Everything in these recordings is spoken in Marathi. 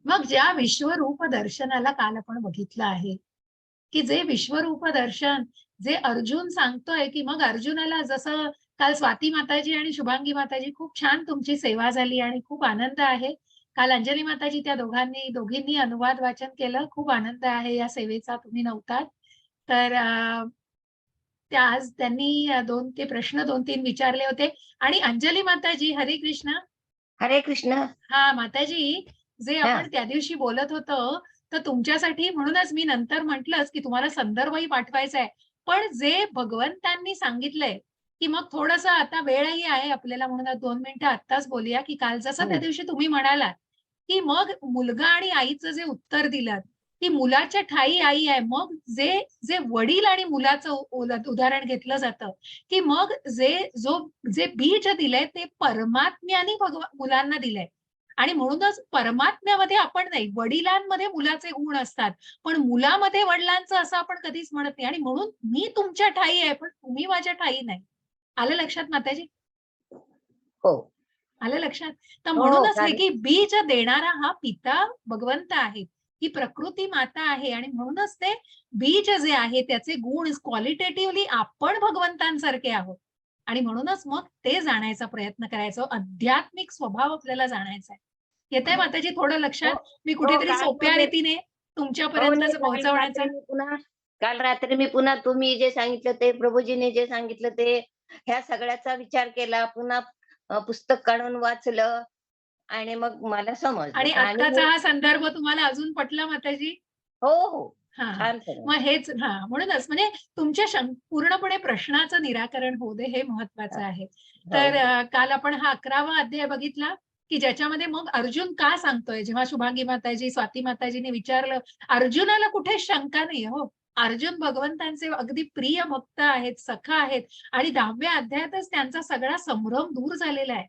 मग ज्या विश्वरूप दर्शनाला काल आपण बघितलं आहे, की जे विश्वरूप दर्शन जे अर्जुन सांगतोय, की मग अर्जुनाला जसं काल स्वाती माताजी आणि शुभांगी माताजी खूप छान तुमची सेवा झाली आणि खूप आनंद आहे. काल अंजली माताजी त्या दोघींनी अनुवाद वाचन केलं. खूप आनंद आहे या सेवेचा, तुम्ही नव्हतात. तर त्या आज त्यांनी 2 ते प्रश्न 2-3 विचारले होते आणि अंजली माताजी हरे कृष्ण. हरे कृष्ण. हां, माताजी, जे हां. आपण त्या दिवशी बोलत होतो, तर तुमच्यासाठी म्हणूनच मी नंतर म्हटलंच, की तुम्हाला संदर्भही पाठवायचा आहे. पण जे भगवंतांनी सांगितलंय, की मग थोडंसं आता वेळही आहे आपल्याला म्हणून 2 मिनिटं आत्ताच बोलूया, की काल जसं त्या हं. दिवशी तुम्ही म्हणालात, की मग मुलगा आणि आईचं जे उत्तर दिलंत, की मुलाच्या ठायी आई आहे. मग जे जे वडील आणि मुलाचं उदाहरण घेतलं जातं, की मग जे बीज दिलंय ते परमात्म्याने मुलांना दिलंय. आणि म्हणूनच परमात्म्यामध्ये आपण नाही, वडिलांमध्ये मुलाचे गुण असतात. पण मुलामध्ये वडिलांचं असं आपण कधीच म्हणत नाही आणि म्हणून मी तुमच्या ठायी आहे, पण तुम्ही माझ्या ठायी नाही. आलं लक्षात माताजी? हो. आलं लक्षात? तर हो, म्हणूनच हे कारण की बीज देणारा हा पिता भगवंत आहे. ही प्रकृती माता आहे आणि म्हणूनच ते बीज जे आहे त्याचे गुण क्वालिटेटिव्हली आपण भगवंतांसारखे आहोत. आणि म्हणूनच मग ते जाणायचा प्रयत्न करायचा. आध्यात्मिक स्वभाव आपल्याला जाणायचा आहे. येतंय माताजी थोडं हो, लक्षात? मी हो. कुठेतरी काल सोप्या मग रीतीने हो, नाही. तुमच्यापर्यंत पोहोचवण्याचा काल रात्री मी पुन्हा तुम्ही जे सांगितलं ते, प्रभूजीने जे सांगितलं ते, ह्या सगळ्याचा विचार केला. पुन्हा पुस्तक काढून वाचलं आणि मग मला समजलं. आणि आणि आत्ताचा हा संदर्भ तुम्हाला अजून पटला माताजी? हो, हो. हां, हां. छान मग समजलं. हेच हां, म्हणूनच म्हणजे तुमच्या पूर्णपणे प्रश्नाचं निराकरण होऊ दे हे हां. महत्वाचं आहे. हो, तर हो. काल आपण हा 11वा अध्याय बघितला, की ज्याच्यामध्ये मग अर्जुन का सांगतोय, जेव्हा शुभांगी माताजी, स्वाती माताजीने विचारलं, अर्जुनाला कुठेच शंका नाहीये हो. अर्जुन भगवंतांचे अगदी प्रिय भक्त आहेत, सखा आहेत आणि 10व्या अध्यायातच त्यांचा सगळा संभ्रम दूर झालेला आहे,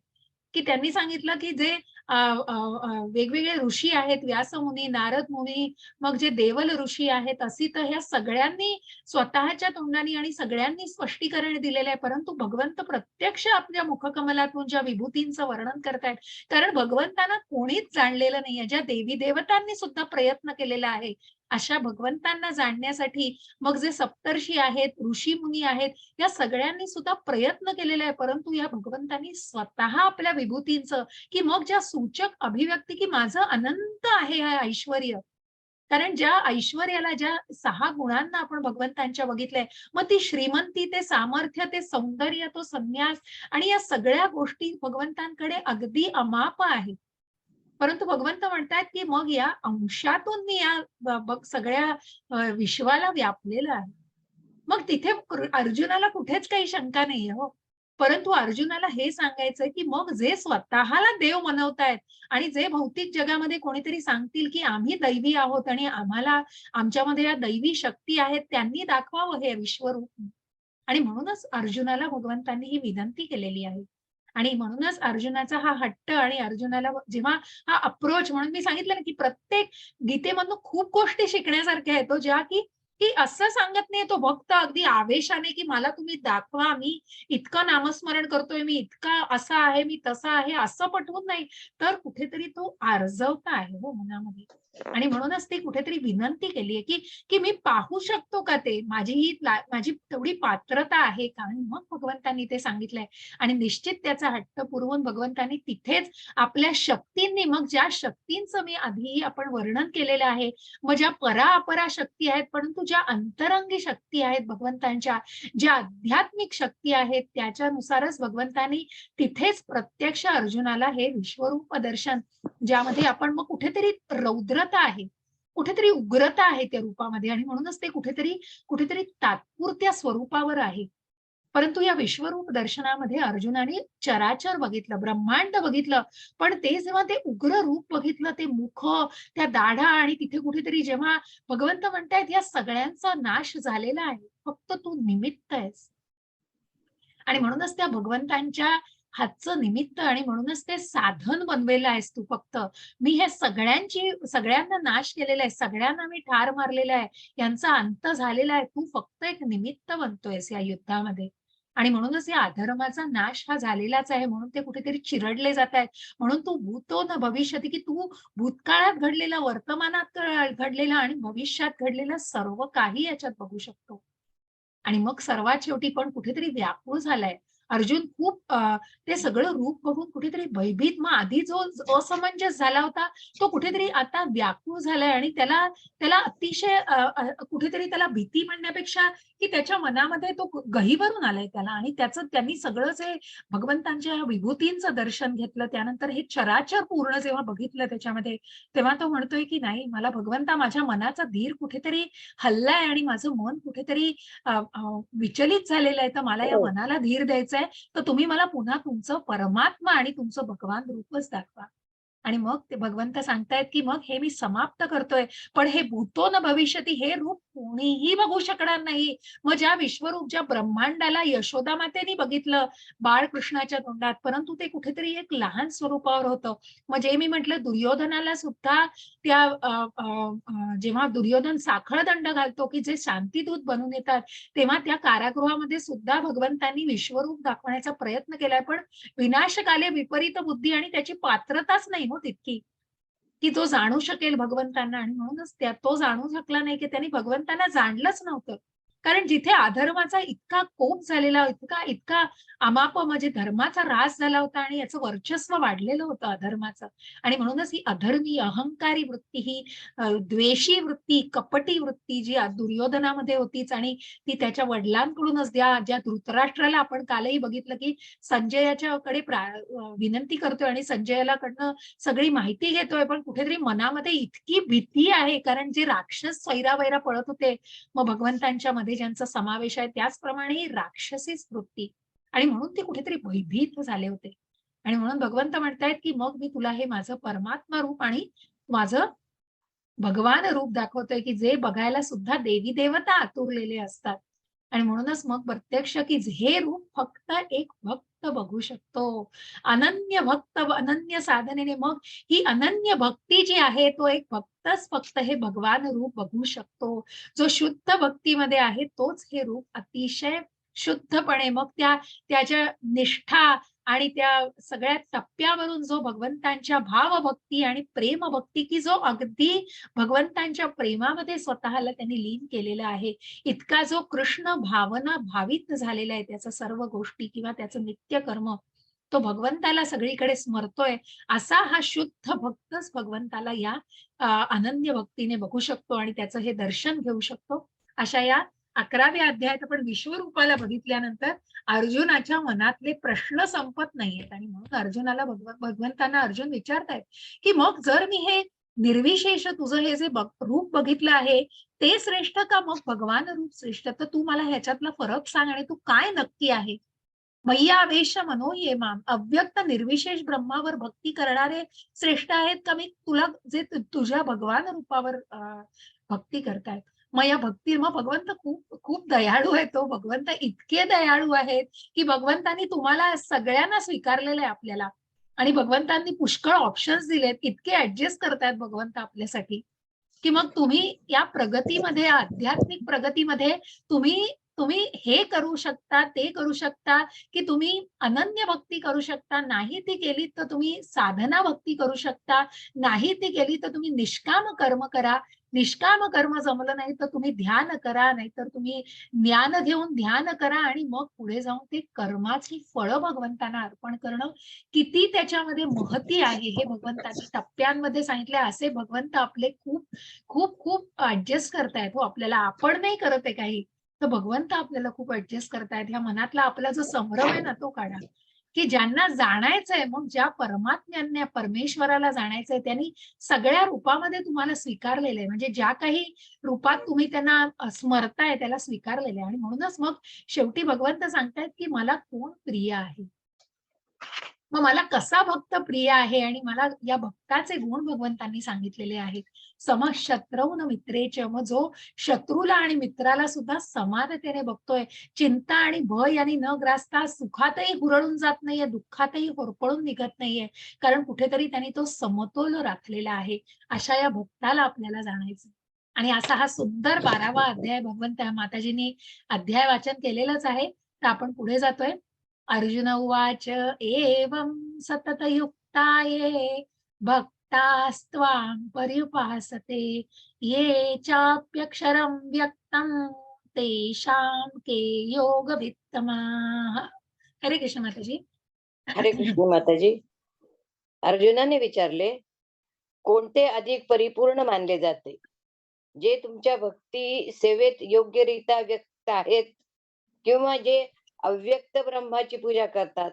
की त्यांनी सांगितलं, की जे अ, अ, अ, वेगवेगळे ऋषी आहेत, व्यासमुनी, नारद मुनी, मग जे देवल ऋषी आहेत, असित ह्या सगळ्यांनी स्वतःच्या तोंडाने आणि सगळ्यांनी स्पष्टीकरण दिलेलं आहे. परंतु भगवंत प्रत्यक्ष आपल्या मुखकमलातून ज्या विभूतींचं वर्णन करतायत, कारण भगवंतांना कोणीच जाणलेलं नाहीये. ज्या देवी देवतांनी सुद्धा प्रयत्न केलेला आहे, अशा भगवंतांना जाणण्यासाठी मग जे सप्तर्षी आहेत, ऋषीमुनी आहेत, या सगळ्यांनी सुद्धा प्रयत्न केलेला आहे. परंतु या भगवंतांनी स्वतः आपल्या विभूतींचं, की मग ज्या सूचक अभिव्यक्ती, की माझं अनंत आहे हे ऐश्वर्य. कारण ज्या ऐश्वर्याला, ज्या 6 गुणांना आपण भगवंतांच्या बघितलंय, मग ती श्रीमंती, ते सामर्थ्य, ते सौंदर्य, तो संन्यास आणि या सगळ्या गोष्टी भगवंतांकडे अगदी अमाप आहेत. परंतु भगवंत म्हणतायत, की मग या अंशातून मी या सगळ्या विश्वाला व्यापलेलं आहे. मग तिथे अर्जुनाला कुठेच काही शंका नाहीये हो. परंतु अर्जुनाला हे सांगायचंय, की मग जे स्वतःला देव मनवतायत आणि जे भौतिक जगामध्ये कोणीतरी सांगतील, की आम्ही दैवी आहोत आणि आमच्यामध्ये या दैवी शक्ती आहेत, त्यांनी दाखवावं हे विश्वरूप. आणि म्हणूनच अर्जुनाला भगवंतांनी ही विनंती केलेली आहे. आणि म्हणूनच अर्जुनाचा हा हट्ट आणि अर्जुनाला जेव्हा हा अप्रोच म्हणून मी सांगितलं ना, की प्रत्येक गीतेमधनं खूप गोष्टी शिकण्यासारख्या आहेत, ज्या की की असं सांगत नाही तो भक्त अगदी आवेशाने, की मला तुम्ही दाखवा, मी इतकं नामस्मरण करतोय, मी इतका असा आहे, मी तसा आहे, असं पटवून नाही. तर कुठेतरी तो आर्जवता आहे हो मनामध्ये. आणि म्हणूनच ती कुठेतरी विनंती केली आहे, की की मी पाहू शकतो का ते? माझी तेवढी पात्रता आहे का? आणि मग भगवंतांनी ते सांगितलंय आणि निश्चित त्याचा हट्ट पुरवून भगवंतांनी तिथेच आपल्या शक्तींनी, मग ज्या शक्तींचं मी आधीही आपण वर्णन केलेलं आहे, मग ज्या परा-अपरा शक्ती आहेत, परंतु ज्या अंतरंगी शक्ती आहेत भगवंतांच्या, ज्या आध्यात्मिक शक्ती आहेत, त्याच्यानुसारच भगवंतांनी तिथेच प्रत्यक्ष अर्जुनाला हे विश्वरूप दर्शन, ज्यामध्ये आपण मग कुठेतरी रौद्रता आहे, कुठेतरी उग्रता आहे त्या रूपामध्ये आणि म्हणूनच ते कुठेतरी कुठेतरी तात्पुरत्या स्वरूपावर आहे. परंतु या विश्वरूप दर्शनामध्ये अर्जुनाने चराचर बघितलं, ब्रह्मांड बघितलं. पण ते जेव्हा ते उग्र रूप बघितलं, ते मुख, त्या दाढा आणि तिथे कुठेतरी जेव्हा भगवंत म्हणतायत, या सगळ्यांचा नाश झालेला आहे. फक्त तू निमित्त आहेस. आणि म्हणूनच त्या भगवंतांच्या हातचं निमित्त आणि म्हणूनच ते साधन बनलेलं आहेस तू फक्त. मी हे सगळ्यांना नाश केलेला आहे, सगळ्यांना मी ठार मारलेलं आहे, यांचा अंत झालेला आहे. तू फक्त एक निमित्त बनतोयस या युद्धामध्ये. आणि म्हणूनच या अधर्माचा नाश हा झालेलाच आहे, म्हणून ते कुठेतरी चिरडले जात आहेत. म्हणून तू भूतो न भविष्यती, की तू भूतकाळात घडलेलं, वर्तमानात घडलेलं आणि भविष्यात घडलेलं सर्व काही याच्यात बघू शकतो. आणि मग सर्वात शेवटी पण कुठेतरी व्याकुळ झालाय. अर्जुन खूप ते सगळं रूप बघून कुठेतरी भयभीत, मग आधी जो असमंजस झाला होता, तो कुठेतरी आता व्याकुळ झालाय आणि त्याला त्याला अतिशय कुठेतरी त्याला भीती म्हणण्यापेक्षा की त्याच्या मनामध्ये तो गहिवरून आलाय त्याला आणि त्यांनी सगळं जे भगवंतांच्या विभूतींचं दर्शन घेतलं, त्यानंतर हे चराचर पूर्ण जेव्हा बघितलं त्याच्यामध्ये, तेव्हा तो म्हणतोय की नाही, मला भगवंता माझ्या मनाचा धीर कुठेतरी हललाय आणि माझं मन कुठेतरी विचलित झालेलं आहे, तर मला या हो. मनाला धीर द्यायचा आहे, तर तुम्ही मला पुन्हा तुमचं परमात्मा आणि तुमचं भगवान रूपच दाखवा. आणि मग ते भगवंत सांगतायत, की मग हे मी समाप्त करतोय, पण हे भूतो न भविष्यती हे रूप कोणीही बघू शकणार नाही. मग ज्या विश्वरूप, ज्या ब्रह्मांडाला यशोदा मातेने बघितलं बाळकृष्णाच्या तोंडात, परंतु ते कुठेतरी एक लहान स्वरूपावर होतं. मग जे मी म्हटलं दुर्योधनाला सुद्धा त्या जेव्हा दुर्योधन साखळ दंड घालतो, की जे शांतीदूत बनून येतात, तेव्हा त्या कारागृहामध्ये सुद्धा भगवंतांनी विश्वरूप दाखवण्याचा प्रयत्न केलाय. पण विनाशकाले विपरीत बुद्धी आणि त्याची पात्रताच नाही हो तितकी, की जो जाणू शकेल भगवंतांना आणि म्हणूनच तो जाणू शकला नाही, की त्यांनी भगवंतांना जाणलंच नव्हतं. कारण जिथे अधर्माचा इतका कोप झालेला, इतका इतका अमाप म्हणजे धर्माचा ऱ्हास झाला होता आणि याचं वर्चस्व वाढलेलं होतं अधर्माचं. आणि म्हणूनच ही अधर्मी, अहंकारी वृत्ती, ही द्वेषी वृत्ती, कपटी वृत्ती जी दुर्योधनामध्ये होतीच आणि ती त्याच्या वडिलांकडूनच ज्या धृतराष्ट्राला आपण कालही बघितलं, की संजयाच्याकडे विनंती करतोय आणि संजयाला कडनं सगळी माहिती घेतोय, पण कुठेतरी मनामध्ये इतकी भीती आहे, कारण जे राक्षस सैरावैरा पळत होते, मग भगवंतांच्या मध्ये ज्यांचा समावेश आहे, त्याचप्रमाणे ही राक्षसीच वृत्ती आणि म्हणून ते कुठेतरी भयभीत झाले होते. आणि म्हणून भगवंत म्हणतायत, की मग मी तुला हे माझं परमात्मा रूप आणि माझं भगवान रूप दाखवतोय, की जे बघायला सुद्धा देवी-देवता आतुरलेले असतात. आणि म्हणूनच मग प्रत्यक्ष, की हे रूप फक्त एक भक्त बघू शकतो. अनन्य भक्त, अनन्य साधनेने मग ही अनन्य भक्ती जी आहे, तो एक भक्तच फक्त हे भगवान रूप बघू शकतो. जो शुद्ध भक्तीमध्ये आहे, तोच हे रूप अतिशय शुद्धपणे मग त्याच्या निष्ठा आणि त्या सगळ्या टप्प्यावरून जो भगवंतांच्या भावभक्ती आणि प्रेमभक्ती, की जो अगदी भगवंतांच्या प्रेमामध्ये स्वतःला त्यांनी लीन केलेला आहे. इतका जो कृष्ण भावना भावित झालेला आहे, त्याच्या सर्व गोष्टी किंवा त्याचं नित्यकर्म, तो भगवंताला सगळीकडे स्मरतोय, असा हा शुद्ध भक्तच भगवंताला या अनन्य भक्तीने बघू शकतो आणि त्याचं हे दर्शन घेऊ शकतो. अशा या 11व्या अध्यायात आपण विश्वरूपाला बघितल्यानंतर अर्जुनाच्या मनातले प्रश्न संपत नाहीयेत आणि म्हणून अर्जुनाला भगवंतांना अर्जुन विचारतायत, की मग जर मी हे निर्विशेष तुझं हे जे रूप बघितलं आहे, ते श्रेष्ठ का मग भगवान रूप श्रेष्ठ? तर तू मला ह्याच्यातला फरक सांग आणि तू काय नक्की आहे? मय्यावेश मनो ये माम, अव्यक्त निर्विशेष ब्रह्मावर भक्ती करणारे श्रेष्ठ आहेत का मी तुला जे तुझ्या भगवान रूपावर भक्ती करतायत? मग या भक्ती, मग भगवंत खूप खूप दयाळू आहे, तो भगवंत इतके दयाळू आहेत, की भगवंतांनी तुम्हाला सगळ्यांना स्वीकारलेलं आहे आपल्याला आणि भगवंतांनी पुष्कळ ऑप्शन्स दिलेत, इतके ऍडजस्ट करतायत भगवंत आपल्यासाठी, की मग तुम्ही या प्रगतीमध्ये, आध्यात्मिक प्रगतीमध्ये तुम्ही तुम्ही हे करू शकता, ते करू शकता, की तुम्ही अनन्य भक्ती करू शकता. नाही ती केलीत तर तुम्ही साधना भक्ती करू शकता. नाही ती केली तर तुम्ही निष्काम कर्म करा. निष्काम कर्म जमलं नाही तर तुम्ही ध्यान करा. नाहीतर तुम्ही ज्ञान घेऊन ध्यान करा आणि मग पुढे जाऊन ते कर्माची फळं भगवंतांना अर्पण करणं, किती त्याच्यामध्ये महती आहे हे भगवंतांनी टप्प्यांमध्ये सांगितले. असे भगवंत आपले खूप खूप खूप ऍडजस्ट करतायत हो आपल्याला. आपण नाही करत आहे काही. तर भगवंत आपल्याला खूप ऍडजस्ट करतायत. ह्या मनातला आपला जो संभ्रम आहे ना, तो काढा. की ज्यांना जाणायचंय, मग ज्या परमात्म्यांना, परमेश्वराला जाणायचंय, त्यांनी सगळ्या रूपामध्ये तुम्हाला स्वीकारलेलं आहे. म्हणजे ज्या काही रूपात तुम्ही त्यांना स्मरताय, त्याला स्वीकारलेलं आहे. आणि म्हणूनच मग शेवटी भगवंत सांगतायत, की मला कोण प्रिय आहे? मग मला कसा भक्त प्रिय आहे आणि मला या भक्ताचे गुण भगवंतांनी सांगितलेले आहेत. समशत्रौन मित्रेच, मग जो शत्रूला आणि मित्राला सुद्धा समानतेने बघतोय. चिंता आणि भय यांनी न ग्रासता सुखातही हुरळून जात नाहीये, दुःखातही होरपळून निघत नाहीये. कारण कुठेतरी त्यांनी तो समतोल राखलेला आहे. अशा या भक्ताला आपल्याला जाणायचं. आणि असा हा सुंदर 12वा अध्याय भगवंत माताजींनी अध्याय वाचन केलेलंच आहे. तर आपण पुढे जातोय. अर्जुन उवाच एवं सततयुक्ताये भक्तास्त्वां पर्युपासते ये चाप्यक्षरं व्यक्तं तेषां के योगवित्तमाः. हरे कृष्ण माताजी. हरे कृष्ण माताजी. अर्जुनाने विचारले, कोणते अधिक परिपूर्ण मानले जाते? जे तुमच्या भक्ती सेवेत योग्यरित्या व्यक्त आहेत किंवा जे अव्यक्त ब्रह्माची पूजा करतात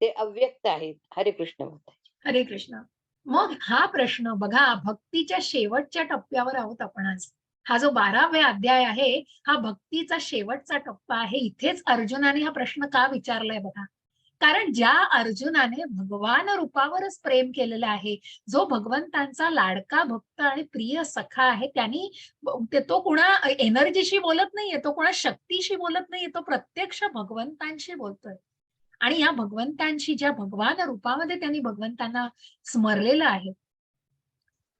ते अव्यक्त आहेत. हरे कृष्ण माताजी. हरे कृष्ण. मग हा प्रश्न बघा, भक्तीच्या शेवटच्या टप्प्यावर आहोत आपण आज. हा जो 12वा अध्याय आहे, हा भक्तीचा शेवटचा टप्पा आहे. इथेच अर्जुनाने हा प्रश्न का विचारलाय बघा. कारण ज्या अर्जुनाने भगवान रूपावरच प्रेम केलेलं आहे, जो भगवंतांचा लाडका भक्त आणि प्रिय सखा आहे, त्यांनी तो कोणा एनर्जीशी बोलत नाहीये, तो कोणा शक्तीशी बोलत नाहीये, तो प्रत्यक्ष भगवंतांशी बोलतोय. आणि या भगवंतांशी ज्या भगवान रूपामध्ये त्यांनी भगवंतांना स्मरलेलं आहे,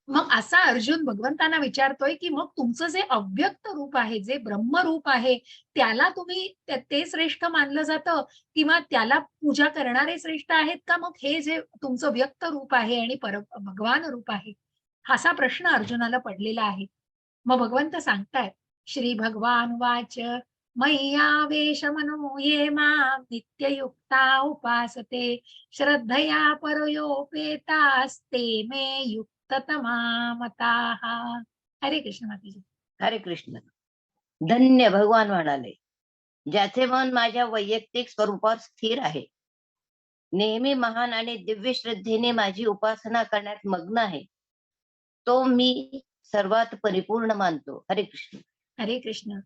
मग असा अर्जुन भगवंतांना विचारतोय की मग तुमचं जे अव्यक्त रूप आहे, जे ब्रह्मरूप आहे, त्याला तुम्ही ते श्रेष्ठ मानलं जातं किंवा त्याला पूजा करणारे श्रेष्ठ आहेत का? मग हे जे तुमचं व्यक्त रूप आहे आणि भगवान रूप आहे, असा प्रश्न अर्जुनाला पडलेला आहे. मग भगवंत सांगतायत, श्री भगवान वाच मय्यावेश मनो ये मां नित्ययुक्ता उपासते श्रद्धया परयोपेतास्ते मे युक्ततमा मताः. हरे कृष्ण माताजी. हरे कृष्ण. धन्य भगवान म्हणाले, ज्याचे मन माझ्या वैयक्तिक स्वरूपावर स्थिर आहे, नेहमी महान आणि दिव्य श्रद्धेने माझी उपासना करण्यात मग्न आहे, तो मी सर्वात परिपूर्ण मानतो. हरे कृष्ण. हरे कृष्ण.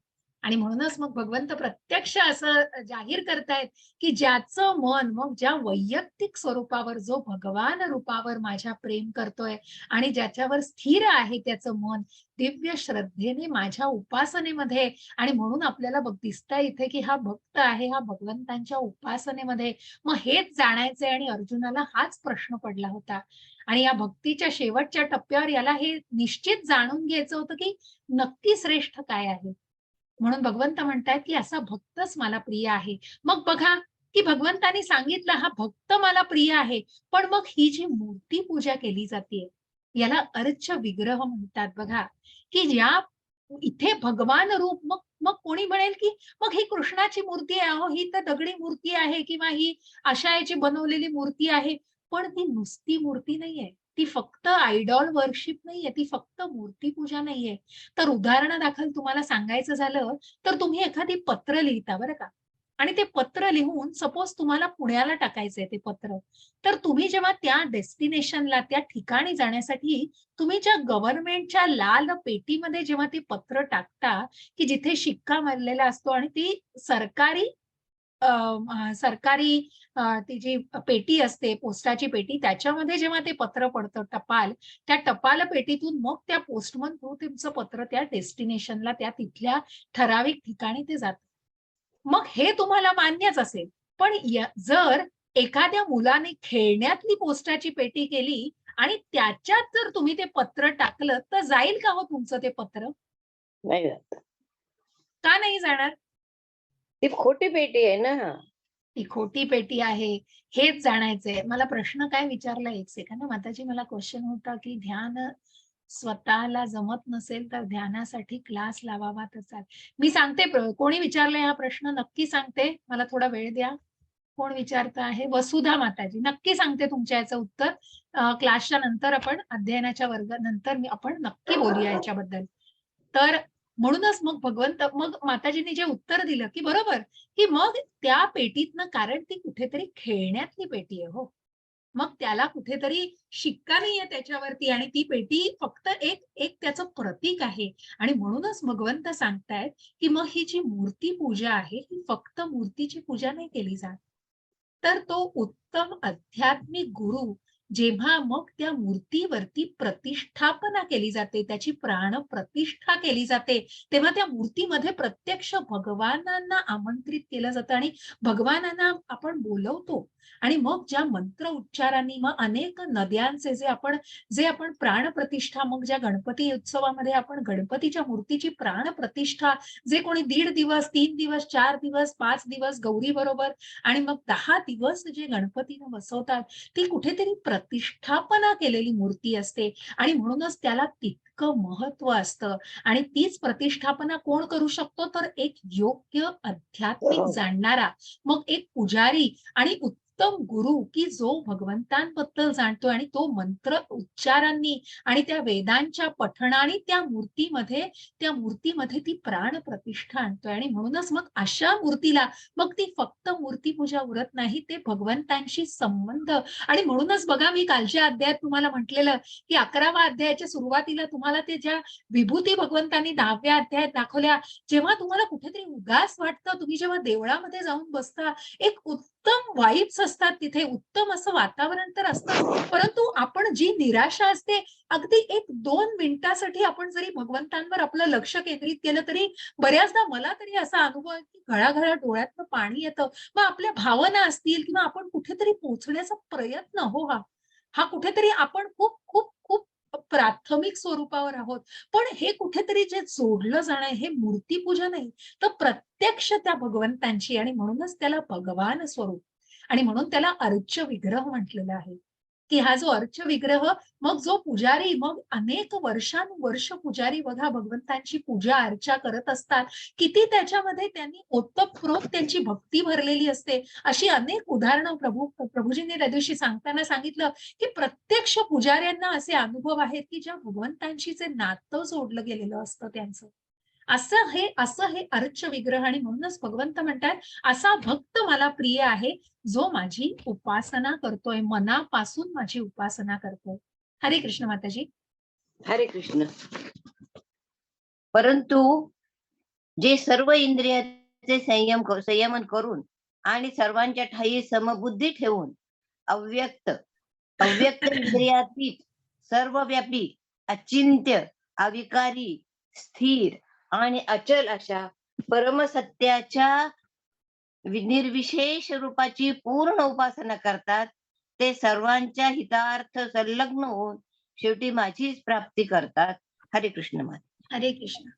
आणि म्हणूनच मग भगवंत प्रत्यक्ष असं जाहीर करतायत की ज्याचं मन मग ज्या वैयक्तिक स्वरूपावर, जो भगवान रूपावर माझ्या प्रेम करतोय आणि ज्याच्यावर स्थिर आहे त्याचं मन दिव्य श्रद्धेने माझ्या उपासनेमध्ये, आणि म्हणून आपल्याला दिसतंय इथे की हा भक्त आहे, हा भगवंतांच्या उपासनेमध्ये. मग हेच जाणायचंय आणि अर्जुनाला हाच प्रश्न पडला होता. आणि या भक्तीच्या शेवटच्या टप्प्यावर याला हे निश्चित जाणून घ्यायचं होतं की नक्की श्रेष्ठ काय आहे. म्हणून भगवंत म्हणतायत की असा भक्तच मला प्रिय आहे. मग बघा की भगवंतांनी सांगितलं हा भक्त मला प्रिय आहे, पण मग ही जी मूर्ती पूजा केली जाते, याला अर्च्य विग्रह म्हणतात बघा. की ज्या इथे भगवान रूप, मग मग कोणी म्हणेल की मग ही कृष्णाची मूर्ती आहे, अहो ही तर दगडी मूर्ती आहे किंवा ही आशायाची बनवलेली मूर्ती आहे. पण ती नुसती मूर्ती नाहीये, ती फक्त आयडॉल वर्शिप नाहीये, ती फक्त मूर्तीपूजा नाहीये. तर उदाहरणादाखल तुम्हाला सांगायचं झालं तर तुम्ही एखादी पत्र लिहिता बरं का, आणि ते पत्र लिहून सपोज तुम्हाला पुण्याला टाकायचंय ते पत्र, तर तुम्ही जेव्हा त्या डेस्टिनेशनला, त्या ठिकाणी जाण्यासाठी तुम्ही ज्या गव्हर्नमेंटच्या लाल पेटीमध्ये जेव्हा ते पत्र टाकता, की जिथे शिक्का मारलेला असतो आणि ती सरकारी सरकारी ती जी पेटी असते, पोस्टाची पेटी, त्याच्यामध्ये जेव्हा ते पत्र पडतं टपाल, त्या टपाल पेटीतून मग त्या पोस्टमन थ्रू तुमचं पत्र त्या डेस्टिनेशनला, त्या तिथल्या ठराविक ठिकाणी ते जातं. मग हे तुम्हाला मान्यच असेल. पण जर एखाद्या मुलाने खेळण्यातली पोस्टाची पेटी केली आणि त्याच्यात जर तुम्ही ते पत्र टाकलं, तर जाईल का हो तुमचं ते पत्र? नाही जात. का नाही जाणार? ती खोटी पेटी आहे ना. ती खोटी पेटी आहे, हेच जाणायचंय. मला प्रश्न काय विचारला, एक सेकंद माताजी, मला क्वेश्चन होता की ध्यान स्वतःला जमत नसेल तर ध्यानासाठी क्लास लावावा तर चालेल. मी सांगते, कोणी विचारलाय हा प्रश्न नक्की सांगते, मला थोडा वेळ द्या. कोण विचारत आहे? वसुधा माताजी. नक्की सांगते तुमच्या याचं उत्तर. क्लासच्या नंतर आपण, अध्ययनाच्या वर्गानंतर आपण नक्की बोलूया याच्याबद्दल. तर म्हणूनच मग मग माताजींनी जे उत्तर दिलं की बरोबर, की मग त्या पेटीतनं, कारण ती कुठेतरी खेळण्यातली पेटी आहे हो. मग त्याला कुठेतरी शिक्का नाहीये त्याच्यावरती आणि ती पेटी फक्त एक एक त्याचं प्रतीक आहे. आणि म्हणूनच भगवंत सांगतायत की मग ही जी मूर्ती पूजा आहे, ही फक्त मूर्तीची पूजा नाही केली जात. तर तो उत्तम आध्यात्मिक गुरु जेव्हा मग त्या मूर्तीवरती प्रतिष्ठापना केली जाते, त्याची प्राण प्रतिष्ठा केली जाते, तेव्हा त्या मूर्तीमध्ये प्रत्यक्ष भगवानांना आमंत्रित केलं जातं आणि भगवानांना आपण बोलवतो. आणि मग ज्या मंत्र उच्चारांनी मग अनेक नद्यांचे जे आपण प्राणप्रतिष्ठा, मग ज्या गणपती उत्सवामध्ये आपण गणपतीच्या मूर्तीची प्राणप्रतिष्ठा, जे कोणी 1.5 दिवस, 3 दिवस, 4 दिवस, 5 दिवस गौरी बरोबर आणि मग 10 दिवस जे गणपतीनं बसवतात, ती कुठेतरी प्रतिष्ठापना केलेली मूर्ती असते आणि म्हणूनच त्याला तितकं महत्व असतं. आणि तीच प्रतिष्ठापना कोण करू शकतो, तर एक योग्य आध्यात्मिक जाणणारा, मग एक पुजारी आणि उत्तम गुरु, की जो भगवंतांबद्दल जाणतोय आणि तो मंत्र उच्चारांनी आणि त्या वेदांच्या पठणाने त्या मूर्तीमध्ये ती प्राण प्रतिष्ठा आणतोय. आणि म्हणूनच मग अशा मूर्तीला, मग ती फक्त मूर्तीपूजा उरत नाही, ते भगवंतांशी संबंध. आणि म्हणूनच बघा, मी कालच्या अध्यायात तुम्हाला म्हटलेलं, की 11व्या अध्यायाच्या सुरुवातीला तुम्हाला ते ज्या विभूती भगवंतांनी 10व्या अध्यायात दाखवल्या, जेव्हा तुम्हाला कुठेतरी उदास वाटतं, तुम्ही जेव्हा देवळामध्ये जाऊन बसता, एक उत्तम वाइब्स असतात तिथे, उत्तम असं वातावरण तर असतंच, परंतु आपण जी निराशा असते, अगदी 1-2 मिनिटासाठी आपण जरी भगवंतांवर आपलं लक्ष केंद्रित केलं, तरी बऱ्याचदा मला तरी असा अनुभव आहे, की घळा-घळा डोळ्यातनं पाणी येतं. मग आपल्या भावना असतील किंवा आपण कुठेतरी पोहोचण्याचा प्रयत्न हा कुठेतरी आपण खूप खूप खूप प्राथमिक स्वरूपावर आहोत. पण हे कुठेतरी जे जोडलं जाणं हे मूर्तीपूजा नाही, तर प्रत्यक्ष त्या भगवंतांची. आणि म्हणूनच त्याला भगवान स्वरूप आणि म्हणून त्याला अर्च्य विग्रह म्हटलेलं आहे, की हा जो अर्च्य विग्रह, मग जो पुजारी, मग अनेक वर्षानुवर्ष पुजारी बघा भगवंतांची पूजा अर्चा करत असतात. किती त्याच्यामध्ये त्यांनी ओतप्रोत त्यांची भक्ती भरलेली असते. अशी अनेक उदाहरणं प्रभूजींनी त्या दिवशी सांगताना सांगितलं, की प्रत्यक्ष पुजाऱ्यांना असे अनुभव आहेत, की ज्या भगवंतांशी जे नातं जोडलं गेलेलं असतं त्यांचं. असं हे अर्च्य विग्रह. आणि म्हणूनच भगवंत म्हणतात, असा भक्त मला प्रिय आहे, जो माझी उपासना करतोय, मनापासून माझी उपासना करतोय. हरे कृष्ण माताजी. हरे कृष्ण. परंतु जे सर्व इंद्रियाचे संयमन करून आणि सर्वांच्या ठायी समबुद्धी ठेवून अव्यक्त इंद्रियातीत, सर्वव्यापी, अचिंत्य, अविकारी, स्थिर आणि अचल अशा परमसत्याच्या निर्विशेष रूपाची पूर्ण उपासना करतात, ते सर्वांच्या हितार्थ संलग्न होऊन शेवटी माझीच प्राप्ती करतात. हरे कृष्ण माता. हरे कृष्ण.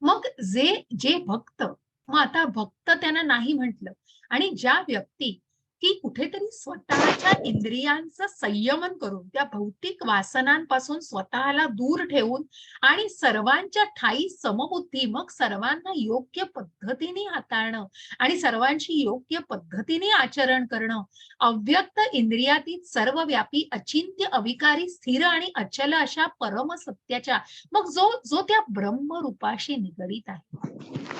मग जे भक्त, मग आता भक्त त्यांना नाही म्हटलं, आणि ज्या व्यक्ती की कुठेतरी स्वतःच्या इंद्रियांचं संयमन करून त्या भौतिक वासनांपासून स्वतःला दूर ठेवून आणि सर्वांच्या ठायी समबुद्धी, मग सर्वांना योग्य पद्धतीने हाताळणं आणि सर्वांची योग्य पद्धतीने आचरण करणं, अव्यक्त इंद्रियातीत, सर्वव्यापी, अचिंत्य, अविकारी, स्थिर आणि अचल अशा परमसत्याच्या, मग जो त्या ब्रह्मरूपाशी निगडीत आहे,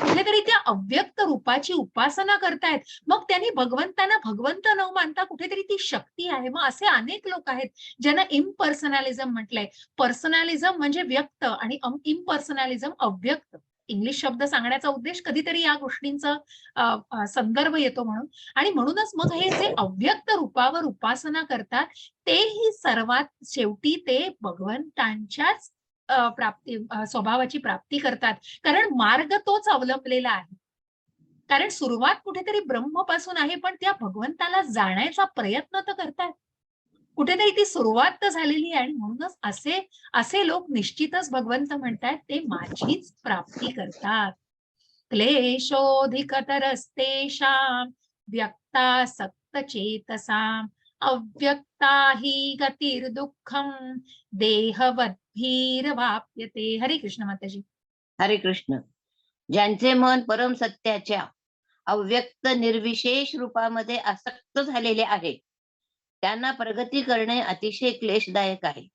कुठेतरी त्या अव्यक्त रूपाची उपासना करतायत, मग त्यांनी भगवंतांना भगवंत न मानता कुठेतरी ती शक्ती आहे. मग असे अनेक लोक आहेत ज्यांना इम्पर्सनॅलिझम म्हटलंय. पर्सनॅलिझम म्हणजे व्यक्त आणि इम्पर्सनॅलिझम अव्यक्त. इंग्लिश शब्द सांगण्याचा उद्देश कधीतरी या गोष्टींचा संदर्भ येतो म्हणून. आणि म्हणूनच मग हे जे अव्यक्त रूपावर उपासना करतात, तेही सर्वात शेवटी ते भगवंतांच्याच स्वभावाची प्राप्ती करतात. कारण मार्ग तोच अवलंबलेला आहे. कारण सुरुवात कुठेतरी ब्रह्मपासून आहे, पण त्या भगवंताला जाण्याचा प्रयत्न तर करतात. कुठेतरी ती सुरुवात तर झालेली आहे. आणि म्हणूनच असे लोक निश्चितच भगवंत म्हणतात, ते माझीच प्राप्ती करतात. क्लेशोऽधिकतरस्तेषां व्यक्तासक्तचेतसाम् अव्यक्ता हि गतिर्दुःखं देहवद्भिर्वाप्यते. हरे कृष्ण माताजी. हरे कृष्ण. ज्यांचे मन परम सत्याच्या अव्यक्त निर्विशेष रूपामध्ये आसक्त झालेले आहे, त्यांना प्रगती करणे अतिशय क्लेशदायक आहे.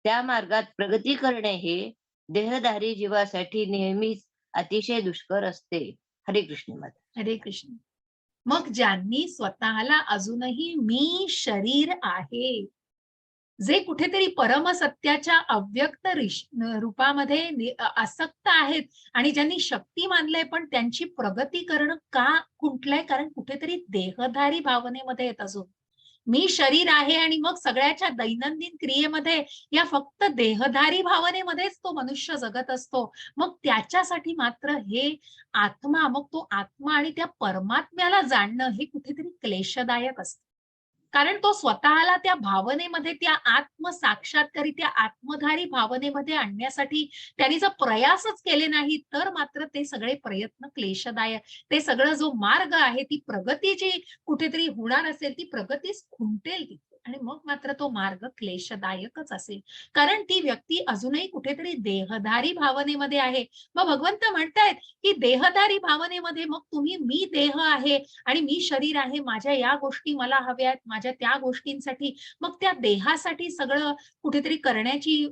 त्या मार्गात प्रगती करणे हे देहधारी जीवासाठी नेहमीच अतिशय दुष्कर असते. हरे कृष्ण माता. हरे कृष्ण. मग ज्यांनी स्वतःला अजूनही मी शरीर आहे, जे कुठेतरी परमसत्याच्या अव्यक्त रूपामध्ये आसक्त आहेत आणि ज्यांनी शक्ती मानलंय, पण त्यांची प्रगती करणं का खुंटलंय? कारण कुठेतरी देहधारी भावनेमध्ये येत अजून. मी शरीर आहे आणि मग सगळ्याच्या दैनंदिन क्रियेमध्ये या फक्त देहधारी भावनेमध्येच तो मनुष्य जगत असतो. मग त्याच्यासाठी मात्र हे आत्मा, मग तो आत्मा आणि त्या परमात्म्याला जाणणं हे कुठेतरी क्लेशदायक असतं. कारण तो स्वतःला त्या भावनेमध्ये, त्या आत्मसाक्षात्कारी, त्या आत्मधारी भावनेमध्ये आणण्यासाठी त्यांनी जर प्रयासच केले नाही, तर मात्र ते सगळे प्रयत्न क्लेशदायक, ते सगळं जो मार्ग आहे, ती प्रगती जी कुठेतरी होणार असेल, ती प्रगतीच खुंटेल तिथे आणि मग मात्र तो मार्ग क्लेशदायकच असेल. कारण ती व्यक्ती अजूनही कुठेतरी देहधारी भावनेमध्ये आहे. मग भगवंत म्हणतायत, की देहधारी भावनेमध्ये मग तुम्ही मी देह आहे आणि मी शरीर आहे, माझ्या या गोष्टी मला हव्यात, माझ्या त्या गोष्टींसाठी मग त्या देहासाठी सगळं कुठेतरी करण्याची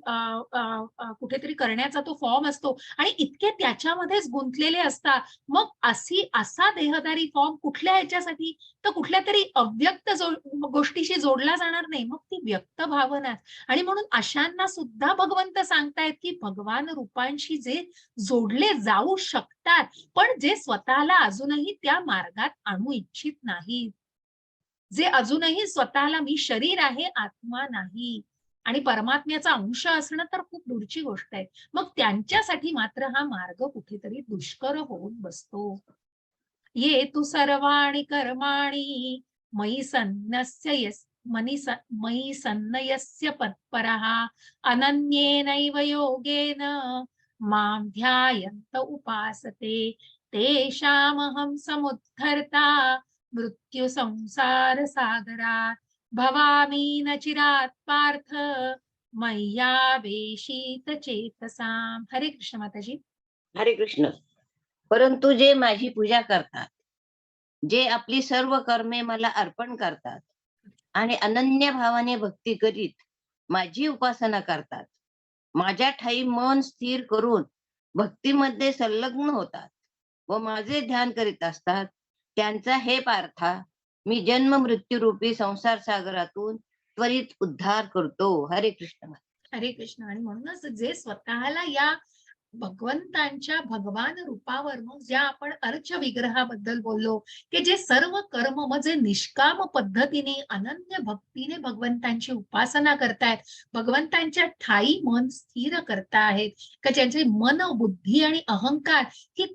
कुठेतरी करण्याचा तो फॉर्म असतो आणि इतके त्याच्यामध्येच गुंतलेले असतात. मग असा देहधारी फॉर्म कुठल्या ह्याच्यासाठी? तर कुठल्यातरी अव्यक्त गोष्टीशी जोडला जाणार नाही. मग ती व्यक्त भावना आणि म्हणून अशांना सुद्धा भगवंत सांगतायत, की भगवान रूपांशी जे जोडले जाऊ शकतात, पण जे स्वतःला अजूनही त्या मार्गात आणू इच्छित नाहीत. जे अजूनही स्वतःला मी शरीर आहे, आत्मा नाही आणि परमात्म्याचा अंश असणं तर खूप दूरची गोष्ट आहे. मग त्यांच्यासाठी मात्र हा मार्ग कुठेतरी दुष्कर होऊन बसतो. ये तु सर्वाणि कर्माणि मयि सन्न्यस्य मयि सन्न्यस्य पत्परः अनन्येनैव योगेन मां ध्यायन्त उपासते तेषामहं समुद्धर्ता मृत्यु संसार सागरात् भवामि न चिरात् पार्थ मय्यावेशित चेतसाम. हरे कृष्ण माताजी. हरे कृष्ण. परंतु जे माझी पूजा करतात, जे आपली सर्व कर्मे मला अर्पण करतात आणि अनन्य भावाने भक्ती करीत माझी उपासना करतात, माझ्या ठायी मन स्थिर करून भक्तीमध्ये संलग्न होतात व माझे ध्यान करीत असतात, त्यांचा हे पार्था मी जन्म मृत्यू रूपी संसार सागरातून त्वरित उद्धार करतो. हरे कृष्ण. हरे कृष्ण. आणि म्हणूनच जे स्वतःला या भगवंतांच्या भगवान रूपावर मग ज्या आपण अर्च विग्रहाबद्दल बोललो, की जे सर्व कर्म मग जे निष्काम पद्धतीने अनन्य भक्तीने भगवंतांची उपासना करतायत, भगवंतांच्या ठायी मन स्थिर करतायत, का ज्यांचे मन, बुद्धी आणि अहंकार ही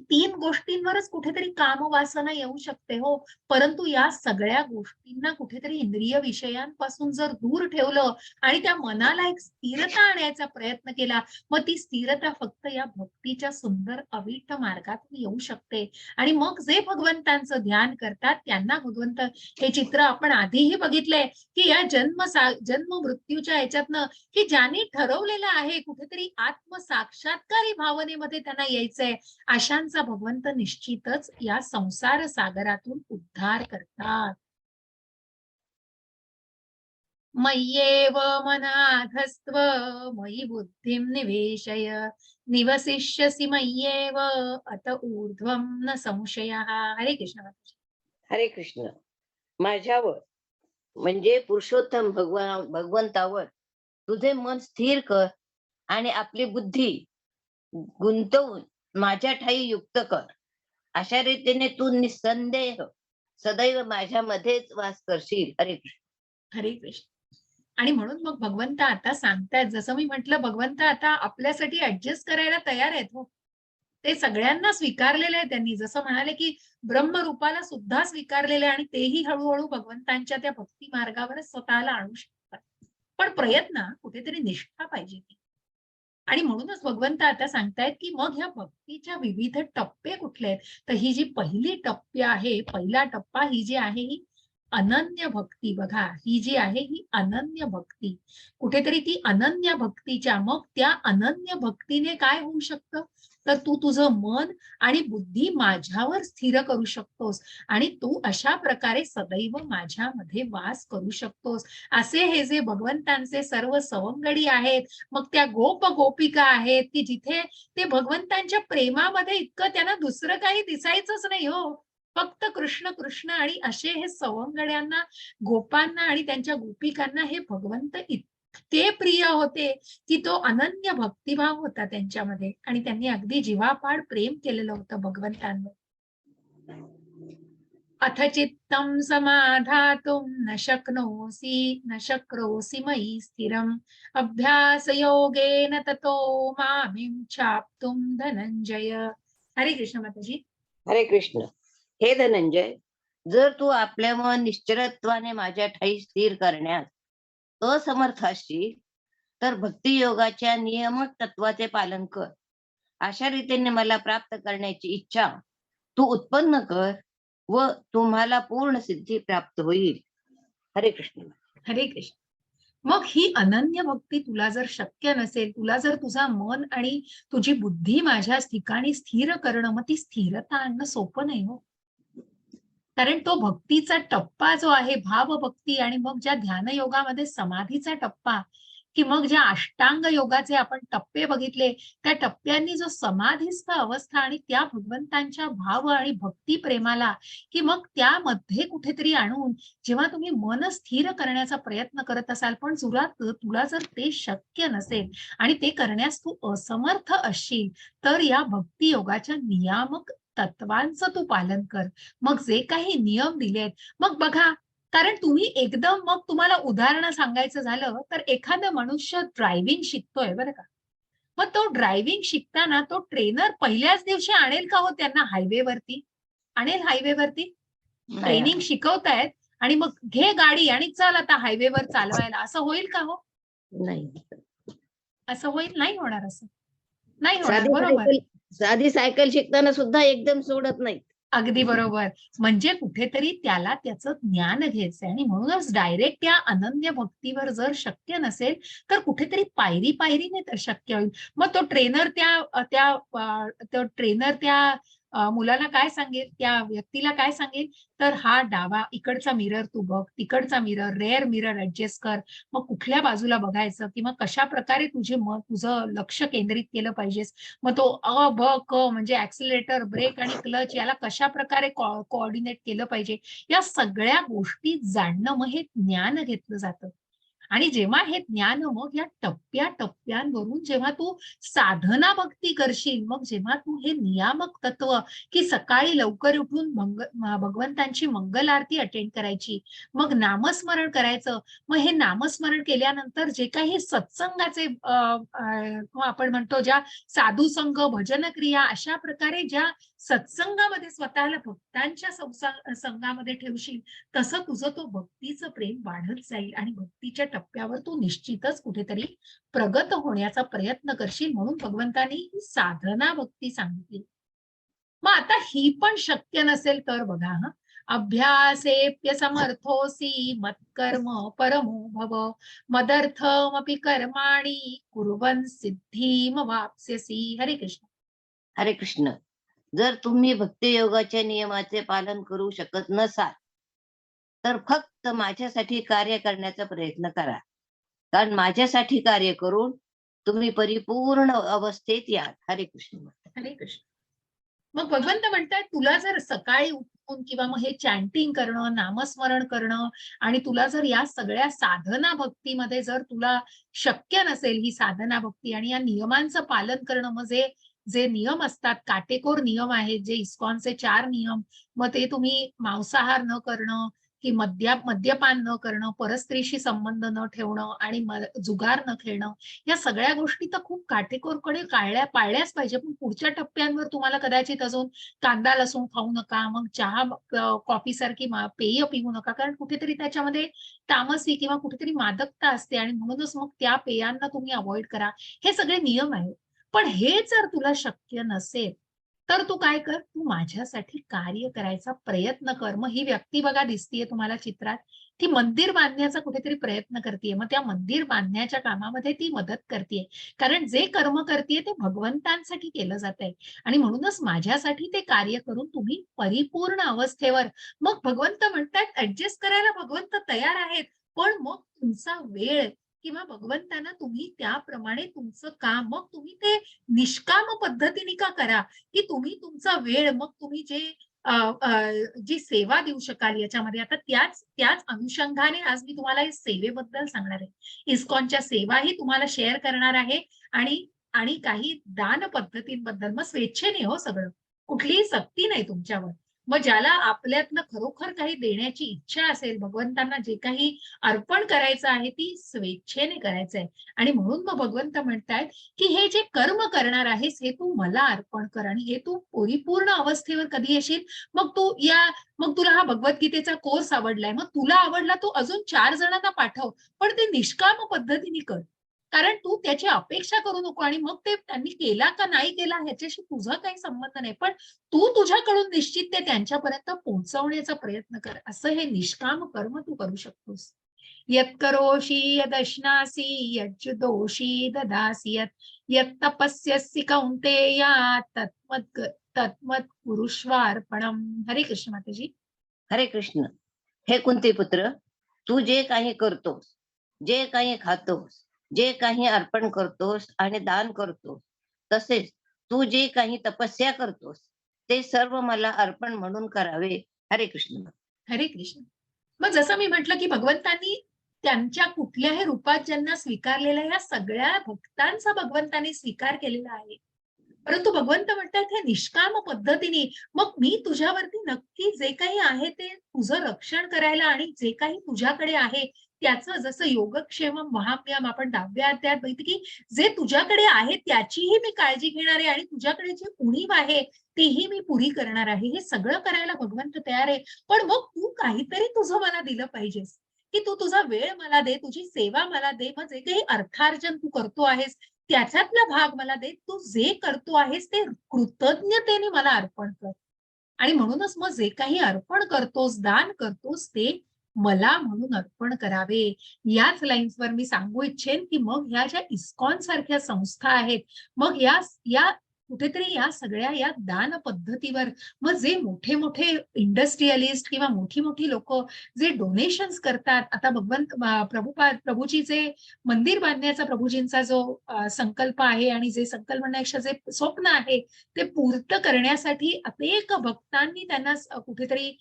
तीन गोष्टींवरच कुठेतरी कामवासना येऊ शकते हो. परंतु या सगळ्या गोष्टींना कुठेतरी इंद्रिय विषयांपासून जर दूर ठेवलं आणि त्या मनाला एक स्थिरता आणायचा प्रयत्न केला, मग ती स्थिरता फक्त या भक्तीच्या सुंदर अविट मार्गातून येऊ शकते. आणि मग जे भगवंतांचं ध्यान करतात त्यांना भगवंत, हे चित्र आपण आधीही बघितलंय, की या जन्म मृत्यूच्या ह्याच्यातनं की ज्यांनी ठरवलेलं आहे कुठेतरी आत्मसाक्षात्कारी भावनेमध्ये त्यांना यायचंय, अशांचा भगवंत निश्चितच या संसार सागरातून उद्धार करतात. मय्येव मनाधस्त्व मयि बुद्धिं निवेशय निवसिष्यसि मय्येव अत ऊर्ध्वं न संशयः. हरे कृष्ण. हरे कृष्ण. माझ्यावर म्हणजे पुरुषोत्तम भगवंतावर तुझे मन स्थिर कर आणि आपली बुद्धी गुंतवून माझ्या ठायी युक्त कर. अशा रीतीने तू निसंदेह सदैव माझ्यामध्येच वास करशील. हरे कृष्ण. हरे कृष्ण. आणि म्हणून मग भगवंत आता सांगतायत, जसं मी म्हटलं, भगवंत आता आपल्यासाठी ऍडजस्ट करायला तयार आहेत हो. ते सगळ्यांना स्वीकारलेले आहे त्यांनी. जसं म्हणाले, की ब्रह्मरूपाला सुद्धा स्वीकारलेले आणि तेही हळूहळू भगवंतांच्या त्या भक्ती मार्गावरच स्वतःला आणू शकतात. पण प्रयत्न कुठेतरी निष्ठा पाहिजे ती. आणि म्हणूनच भगवंत आता सांगतायत, की मग ह्या भक्तीच्या विविध टप्पे कुठले आहेत? तर ही जी पहिली टप्पे आहे, पहिला टप्पा ही जी आहे ही अनन्य भक्ती. बघा, ही जी आहे ही अनन्य भक्ती. कुठेतरी ती अनन्य भक्तीच्या, मग त्या अनन्य भक्तीने काय होऊ शकतं? तर तू तुझं मन आणि बुद्धी माझ्यावर स्थिर करू शकतोस आणि तू अशा प्रकारे सदैव माझ्यामध्ये वास करू शकतोस. असे हे जे भगवंतांचे सर्व सवंगडी आहेत, मग त्या गोपिका आहेत, की जिथे ते भगवंतांच्या प्रेमामध्ये इतकं त्यांना दुसरं काही दिसायचंच नाही हो. फक्त कृष्ण कृष्ण आणि असे हे सवंगड्यांना, गोपांना आणि त्यांच्या गोपिकांना हे भगवंत इतके प्रिय होते, की तो अनन्य भक्तिभाव होता त्यांच्यामध्ये आणि त्यांनी अगदी जीवापाड प्रेम केलेलं होतं भगवंतांवर. अथ चित्तं समाधातुं न शक्नोसि मयि स्थिरम् अभ्यासयोगेन ततो मामिच्छाप्तुं धनंजय. हरे कृष्ण माताजी. हरे कृष्ण. हे धनंजय, जर तू आपल्या मन निश्चलत्वाने माझ्या ठायी स्थिर करण्यास असमर्थ असशील तर भक्ती योगाच्या नियमक तत्वाचे पालन कर. अशा रीतीने मला प्राप्त करण्याची इच्छा तू उत्पन्न कर व तुम्हाला पूर्ण सिद्धी प्राप्त होईल. हरे कृष्ण. हरे कृष्ण. मग ही अनन्य भक्ती तुला जर शक्य नसेल, तुला जर तुझा मन आणि तुझी बुद्धी माझ्याच ठिकाणी स्थिर करणं, मग ती स्थिरता आणणं सोपं नाही हो. कारण तो भक्तीचा टप्पा जो आहे भावभक्ती आणि मग ज्या ध्यान योगामध्ये समाधीचा टप्पा, की मग ज्या अष्टांग योगाचे आपण टप्पे बघितले, त्या टप्प्यांनी जो समाधीस्थ अवस्था आणि त्या भगवंतांच्या भाव आणि भक्ती प्रेमाला, की मग त्यामध्ये कुठेतरी आणून जेव्हा तुम्ही मन स्थिर करण्याचा प्रयत्न करत असाल, पण तुला जर ते शक्य नसेल आणि ते करण्यास तू असमर्थ असशील, तर या भक्ती योगाच्या नियामक तत्वांचं तू पालन कर. मग जे काही नियम दिलेत, मग बघा, कारण तुम्ही एकदम मग तुम्हाला उदाहरण सांगायचं झालं, तर एखादा मनुष्य ड्रायव्हिंग शिकतोय बरं का. मग तो ड्रायव्हिंग शिकताना तो ट्रेनर पहिल्याच दिवशी आणेल का हो त्यांना हायवेवरती? आणेल हायवेवरती? ट्रेनिंग शिकवतायत आणि मग घे गाडी आणि चल आता हायवेवर चालवायला, असं होईल का हो? नाही. असं होईल? नाही होणार असं. नाही होणार, बरोबर. साधी सायकल शिकताना सुद्धा एकदम सोडत नाही. अगदी बरोबर. म्हणजे कुठेतरी त्याला त्याचं ज्ञान घ्यायचंय आणि म्हणूनच डायरेक्ट त्या अनन्य भक्तीवर जर शक्य नसेल, तर कुठेतरी पायरी-पायरीने तर शक्य होईल. मग तो ट्रेनर त्या मुलाला काय सांगेल, त्या व्यक्तीला काय सांगेल, तर हा डावा इकडचा मिरर तू बघ, तिकडचा मिरर, रेअर मिरर ॲडजस्ट कर. मग कुठल्या बाजूला बघायचं किंवा कशाप्रकारे तुझं लक्ष केंद्रित केलं पाहिजेस. मग तो अ, ब, क म्हणजे ॲक्सिलरेटर, ब्रेक आणि क्लच याला कशाप्रकारे कोऑर्डिनेट केलं पाहिजे. या सगळ्या गोष्टी जाणणं, मग हे ज्ञान घेतलं जातं. आणि जेव्हा हे ज्ञान मग या टप्प्या-टप्प्यांवरून जेव्हा तू साधना भक्ती करशील, मग जेव्हा तू हे नियामक तत्व, की सकाळी लवकर उठून भगवंतांची मंगल आरती अटेंड करायची, मग नामस्मरण करायचं. मग हे नामस्मरण केल्यानंतर जे काही सत्संगाचे आपण म्हणतो ज्या साधुसंग, भजन क्रिया अशा प्रकारे ज्या सत्संगामध्ये स्वतःला भक्तांच्या संगामध्ये ठेवशील, तसं तुझं तो भक्तीचं प्रेम वाढत जाईल आणि भक्तीच्या टप्प्यावर तू निश्चितच कुठेतरी प्रगत होण्याचा प्रयत्न करशील. म्हणून भगवंतांनी ही साधना भक्ती सांगितली. मग आता ही पण शक्य नसेल तर बघा हां, अभ्यासेप्य समर्थोसी मत्कर्म परमो भव मदर्थमपि कर्माणि कुर्वन् सिद्धीम वाप्स्यसि. हरे कृष्ण. हरे कृष्ण. जर तुम्ही भक्ती योगाच्या नियमाचे पालन करू शकत नसाल तर फक्त माझ्यासाठी कार्य करण्याचा प्रयत्न करा. कारण माझ्यासाठी कार्य करून तुम्ही परिपूर्ण अवस्थेत याल. हरे कृष्ण. हरे कृष्ण. मग भगवंत म्हणतायत तुला जर सकाळी उठून किंवा मग हे चॅन्टिंग करणं, नामस्मरण करणं आणि तुला जर या सगळ्या साधना भक्तीमध्ये जर तुला शक्य नसेल ही साधना भक्ती आणि या नियमांचं पालन करणं, मग जे जे नियम असतात, काटेकोर नियम आहेत, जे इस्कॉनचे 4 नियम, मग ते तुम्ही मांसाहार न करणं, की मद्यपान न करणं, परस्त्रीशी संबंध न ठेवणं आणि जुगार न खेळणं, या सगळ्या गोष्टी तर खूप काटेकोरपणे पाळल्याच पाहिजे. पण पुढच्या टप्प्यांवर तुम्हाला कदाचित अजून कांदा लसूण खाऊ नका, मग चहा कॉफी सारखी पेय पिऊ नका, कारण कुठेतरी त्याच्यामध्ये तामसी किंवा कुठेतरी मादकता असते आणि म्हणूनच मग त्या पेयांना तुम्ही अव्हॉइड करा. हे सगळे नियम आहेत. पण हे जर तुला शक्य नसेल, तर तू काय कर, तू माझ्यासाठी कार्य करायचा प्रयत्न कर. मग ही व्यक्ती बघा दिसतीये तुम्हाला चित्रात, ती मंदिर बांधण्याचा कुठेतरी प्रयत्न करतीये. मग त्या मंदिर बांधण्याच्या कामामध्ये ती मदत करतीये. कारण जे कर्म करतीये ते भगवंतांसाठी केलं जातंय आणि म्हणूनच माझ्यासाठी ते कार्य करून तुम्ही परिपूर्ण अवस्थेवर, मग भगवंत म्हणतायत ॲडजस्ट करायला भगवंत तयार आहेत. पण मग तुमचा वेळ किंवा भगवंतांना तुम्ही त्याप्रमाणे तुमचं काम मग तुम्ही ते निष्काम पद्धतीने का करा, की तुम्ही तुमचा वेळ मग तुम्ही जे जी सेवा देऊ शकाल याच्यामध्ये. आता त्याच त्याच अनुषंगाने आज मी तुम्हाला हे सेवेबद्दल सांगणार आहे. इस्कॉनच्या सेवाही तुम्हाला शेअर करणार आहे आणि आणि काही दान पद्धतींबद्दल. मग स्वेच्छेने हो सगळं. कुठलीही सक्ती नाही तुमच्यावर. मग ज्याला आपल्यातनं खरोखर काही देण्याची इच्छा असेल, भगवंतांना जे काही अर्पण करायचं आहे ती स्वेच्छेने करायचं आहे. आणि म्हणून मग भगवंत म्हणतायत, की हे जे कर्म करणार आहेस हे तू मला अर्पण कर आणि हे तू परिपूर्ण अवस्थेवर कधी येशील, मग तुला हा भगवद्गीतेचा कोर्स आवडलाय, मग तुला आवडला तू अजून 4 जणांना पाठव, पण ते निष्काम पद्धतीने कर. कारण तू त्याची अपेक्षा करू नको आणि मग ते त्यांनी केला का नाही केला ह्याच्याशी तुझा काही संबंध नाही. पण तू तुझ्याकडून निश्चित ते त्यांच्यापर्यंत पोहोचवण्याचा प्रयत्न कर. असं हे निष्काम कर्म तू करू शकतोस. यत् करोषि यदश्नासि यज्जुदोषि ददासि यत् तपस्यसि कौन्तेय तत्मत् कुरुष्वार्पणम्. हरे कृष्ण माताजी. हरे कृष्ण. हे कुंती पुत्र, तू जे काही करतोस, जे काही खातोस, जे काही अर्पण करतोस आणि दान करतोस, तसेच तू जे काही तपस्या करतोस ते सर्व मला अर्पण म्हणून करावे. हरे कृष्ण. हरे कृष्ण. मग जसं मी म्हटलं, की भगवंतांनी त्यांच्या कुठल्याही रूपात ज्यांना स्वीकारलेल्या या सगळ्या भक्तांचा भगवंतांनी स्वीकार केलेला आहे. परंतु भगवंत म्हणतात हे निष्काम पद्धतीने, मग मी तुझ्यावरती नक्की जे काही आहे ते तुझं रक्षण करायला आणि जे काही तुझ्याकडे आहे त्याचं, जसं योगक्षेम महाम्यम आपण 10व्या अध्यायात बघितलं, की जे तुझ्याकडे आहे त्याचीही मी काळजी घेणार आहे आणि तुझ्याकडे जी उणीव आहे तीही मी पुरी करणार आहे. हे सगळं करायला भगवंत तयार आहे. पण मग तू काहीतरी तुझं मला दिलं पाहिजेस, की तू तुझा वेळ मला दे, तुझी सेवा मला दे. मग जे काही अर्थार्जन तू करतो आहेस त्याच्यातला भाग मला दे. तू जे करतो आहेस ते कृतज्ञतेने मला अर्पण कर. आणि म्हणूनच मग जे काही अर्पण करतोस, दान करतोस ते मला म्हणून अर्पण करावे. याच लाईन्सवर मी सांगू इच्छेन, की मग ह्या ज्या इस्कॉन सारख्या संस्था आहेत, मग या या कुठेतरी या सगळ्या या दान पद्धतीवर मग जे मोठे-मोठे इंडस्ट्रियलिस्ट किंवा मोठी-मोठी लोकं जे डोनेशन्स करतात. आता प्रभूजीचे मंदिर बांधण्याचा प्रभूजींचा जो संकल्प आहे आणि जे संकल्प म्हणण्यापेक्षा जे स्वप्न आहे ते पूर्ण करण्यासाठी अनेक भक्तांनी त्यांना कुठेतरी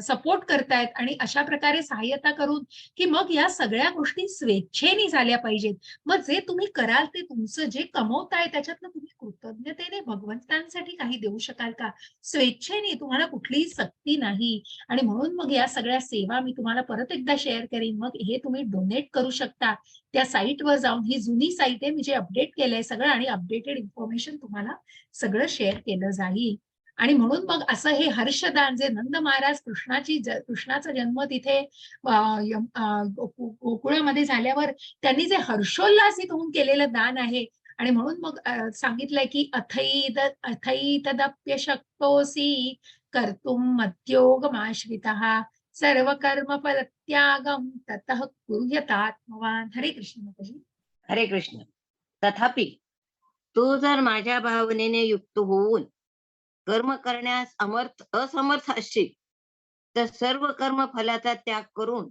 सपोर्ट करतायत आणि अशा प्रकारे सहाय्यता करून, की मग या सगळ्या गोष्टी स्वेच्छेने झाल्या पाहिजेत. मग जे तुम्ही कराल ते तुमचं जे कमवताय त्याच्यातनं तुम्ही कृतज्ञतेने भगवंतांसाठी काही देऊ शकाल का? स्वेच्छेने, तुम्हाला कुठलीही सक्ती नाही. आणि म्हणून मग या सगळ्या सेवा मी तुम्हाला परत एकदा शेअर करीन. मग हे तुम्ही डोनेट करू शकता. त्या साईटवर जाऊन, ही जुनी साईट आहे, मी जे अपडेट केलंय सगळं आणि अपडेटेड इन्फॉर्मेशन तुम्हाला सगळं शेअर केलं जाईल. आणि म्हणून मग असं हे हर्षदान जे नंद महाराज कृष्णाचा जन्म तिथे गोकुळामध्ये झाल्यावर त्यांनी जे हर्षोल्लासित होऊन केलेलं दान आहे. आणि म्हणून मग सांगितलंय, की अथैतदप्य शक्तोसी कर्तुम मद्योगमाश्रितः सर्व कर्म फलत्यागम ततः कुर्यतात्मवान. हरे कृष्ण माताजी. हरे कृष्ण. तथापि तू जर माझ्या भावनेने युक्त होऊन कर्म करण्यास असमर्थ असशील तर सर्व कर्म फलाचा त्याग करून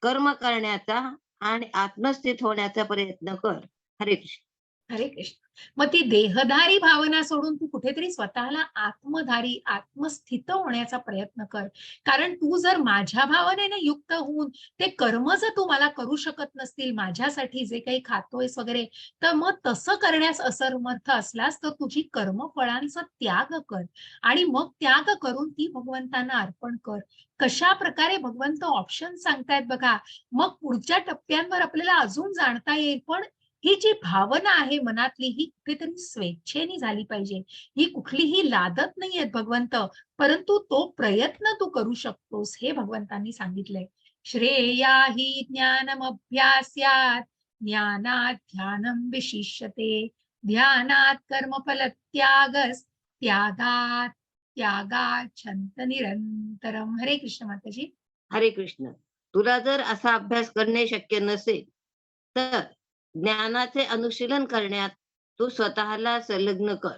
कर्म करण्याचा आणि आत्मस्थित होण्याचा प्रयत्न कर. हरे कृष्ण. हरे कृष्ण. मग ती देहधारी भावना सोडून तू कुठेतरी स्वतःला आत्मधारी, आत्मस्थित होण्याचा प्रयत्न कर. कारण तू जर माझ्या भावनेने युक्त होऊन ते कर्म जर तू मला करू शकत नसतील माझ्यासाठी, जे काही खातोयस वगैरे, तर मग तसं करण्यास असमर्थ असलास तर तुझी कर्मफळांचा त्याग कर आणि मग त्याग करून ती भगवंतांना अर्पण कर. कशा प्रकारे भगवंत ऑप्शन सांगतायत बघा. मग पुढच्या टप्प्यांवर आपल्याला अजून जाणता येईल. पण ही जी भावना आहे मनातली ही कुठेतरी स्वेच्छेने झाली पाहिजे. ही कुठलीही लादत नाहीयेत भगवंत, परंतु तो प्रयत्न तू करू शकतोस हे भगवंतांनी सांगितलंय. श्रेया हि ज्ञानमभ्यास्यात् ज्ञानात् ध्यानं विशिष्यते ध्यानात् कर्मफल त्यागात् त्यागाच्छन्त निरंतरम. हरे कृष्ण माताजी. हरे कृष्ण. तुला जर असा अभ्यास करणे शक्य नसेल तर ज्ञानाचे अनुशीलन करण्यात तू स्वतःला संलग्न कर.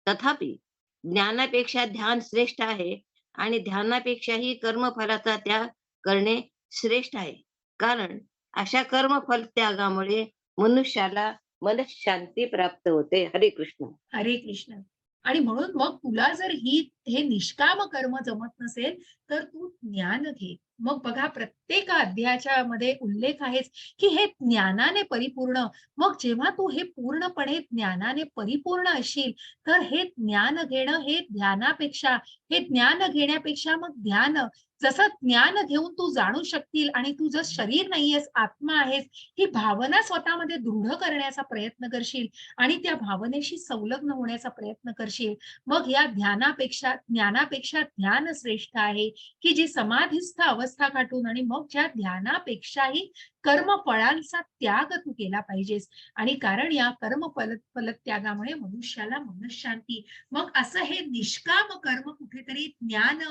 तथापि ज्ञानापेक्षा ध्यान श्रेष्ठ आहे आणि ध्यानापेक्षाही कर्मफलाचा त्याग करणे श्रेष्ठ आहे. कारण अशा कर्मफल त्यागामुळे मनुष्याला मनःशांती प्राप्त होते. हरे कृष्ण. हरे कृष्ण. आणि म्हणून मग तुला जर हे निष्काम कर्म जमत नसेल तर तू ज्ञान घे. मग बघा प्रत्येक अध्यायाच्या मध्ये उल्लेख आहेच, की हे ज्ञानाने परिपूर्ण. मग जेव्हा तू हे पूर्णपणे ज्ञानाने परिपूर्ण असशील, तर हे ज्ञान घेणं हे ध्यानापेक्षा, हे ज्ञान घेण्यापेक्षा मग ध्यान. जसं ज्ञान घेऊन तू जाणू शकतील आणि तू जर शरीर नाहीयेस, आत्मा आहेस, ही भावना स्वतःमध्ये दृढ करण्याचा प्रयत्न करशील आणि त्या भावनेशी संलग्न होण्याचा प्रयत्न करशील. मग या ध्यानापेक्षा, ज्ञानापेक्षा ध्यान श्रेष्ठ आहे, की जी समाधिस्थ अवस्था गाठून आणि मग ज्या ध्यानापेक्षाही कर्मफळांचा त्याग तू केला पाहिजेस. आणि कारण या फलत्यागामुळे मनुष्याला मनःशांती. मग असं हे निष्काम कर्म कुठेतरी ज्ञान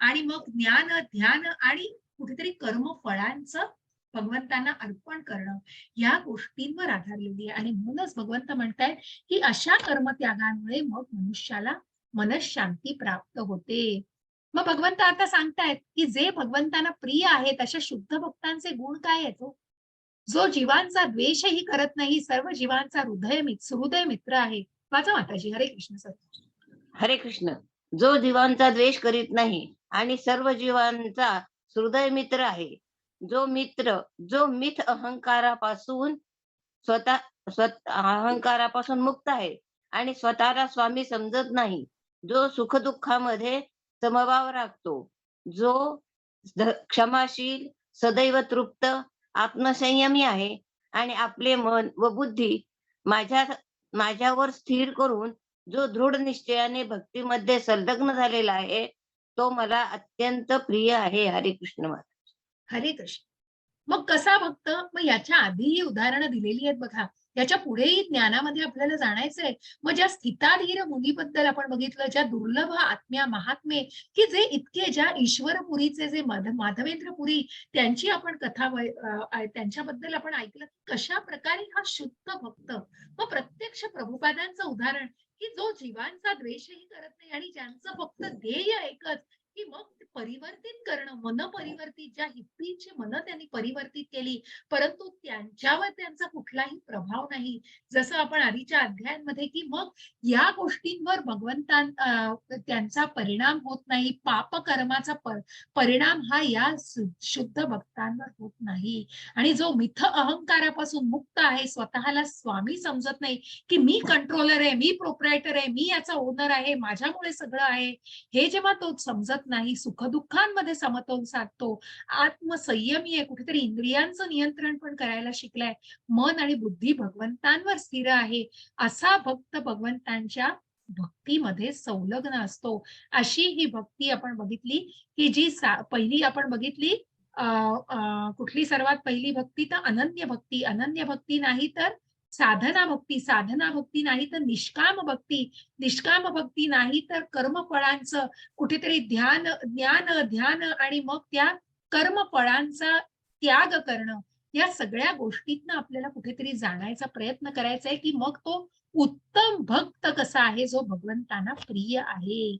आणि मग ज्ञान, ध्यान आणि कुठेतरी कर्मफळांचं भगवंतांना अर्पण करणं, या गोष्टींवर आधारलेली आहे. आणि म्हणूनच भगवंत म्हणतायत, की अशा कर्मत्यागांमुळे मग मनुष्याला मनःशांती प्राप्त होते. मग भगवंत आता सांगतायत, की जे भगवंतांना प्रिय आहेत अशा शुद्ध भक्तांचे गुण काय आहेत हो? जो जीवांचा द्वेषही करत नाही, सर्व जीवांचा सुहृदय मित्र आहे. वाचा माताजी. हरे कृष्ण सर. हरे कृष्ण. जो जीवांचा द्वेष करीत नाही आणि सर्व जीवांचा हृदय मित्र आहे. जो मिथ अहंकारापासून अहंकारापासून मुक्त आहे आणि स्वतःला स्वामी समजत नाही. जो सुखदुःखामध्ये समभाव राखतो. जो क्षमाशील, सदैव तृप्त, आत्मसंयमी आहे आणि आपले मन व बुद्धी माझ्यावर स्थिर करून जो दृढ निश्चयाने भक्तीमध्ये संलग्न झालेला आहे, तो मला अत्यंत प्रिय आहे. हरे कृष्ण माता. हरे कृष्ण. मग कसा भक्त? मग याच्या आधीही उदाहरणं दिलेली आहेत बघा. याच्या पुढेही ज्ञानामध्ये आपल्याला जाणायचंय. मग ज्या स्थिताधीर मुनीबद्दल आपण बघितलं, ज्या दुर्लभ आत्म्या महात्मे, की जे इतके ज्या ईश्वरपुरीचे जे माधवेंद्रपुरी त्यांची आपण कथा त्यांच्याबद्दल आपण ऐकलं, कशा प्रकारे हा शुद्ध भक्त. मग प्रत्यक्ष प्रभुपादांचं उदाहरण, की जो जीवांचा द्वेषही करत नाही आणि ज्यांचं फक्त ध्येय एकच, की मग परिवर्तित करणं, मन परिवर्तित, ज्या हिप्पीची मनं त्यांनी परिवर्तित केली, परंतु त्यांच्यावर त्यांचा कुठलाही प्रभाव नाही. जसं आपण आधीच्या अध्यायांमध्ये, की मग या गोष्टींवर त्यांचा परिणाम होत नाही. पापकर्माचा परिणाम हा या शुद्ध भक्तांवर होत नाही. आणि जो मिथ अहंकारापासून मुक्त आहे, स्वतःला स्वामी समजत नाही, की मी कंट्रोलर आहे, मी प्रोप्रायटर आहे, मी याचा ओनर आहे, माझ्यामुळे सगळं आहे, हे जेव्हा तो समजत नाही, सुखदुःखांमध्ये समतोल साधतो, आत्मसंयमी आहे, कुठेतरी इंद्रियांचं नियंत्रण पण करायला शिकलाय, मन आणि बुद्धी भगवंतांवर स्थिर आहे, असा भक्त भगवंतांच्या भक्तीमध्ये संलग्न असतो. अशी ही भक्ती आपण बघितली, की जी पहिली आपण बघितली, कुठली सर्वात पहिली भक्ती? तर अनन्य भक्ती. अनन्य भक्ती नाही तर साधना भक्ती. साधना भक्ती नाही तर निष्काम भक्ती. निष्काम भक्ती नाही तर कर्मफळांचं कुठेतरी ज्ञान, ध्यान आणि मग त्या कर्मफळांचा त्याग करणं. या सगळ्या गोष्टीतनं आपल्याला कुठेतरी जाण्याचा प्रयत्न करायचा आहे, की मग तो उत्तम भक्त कसा आहे, जो भगवंतांना प्रिय आहे.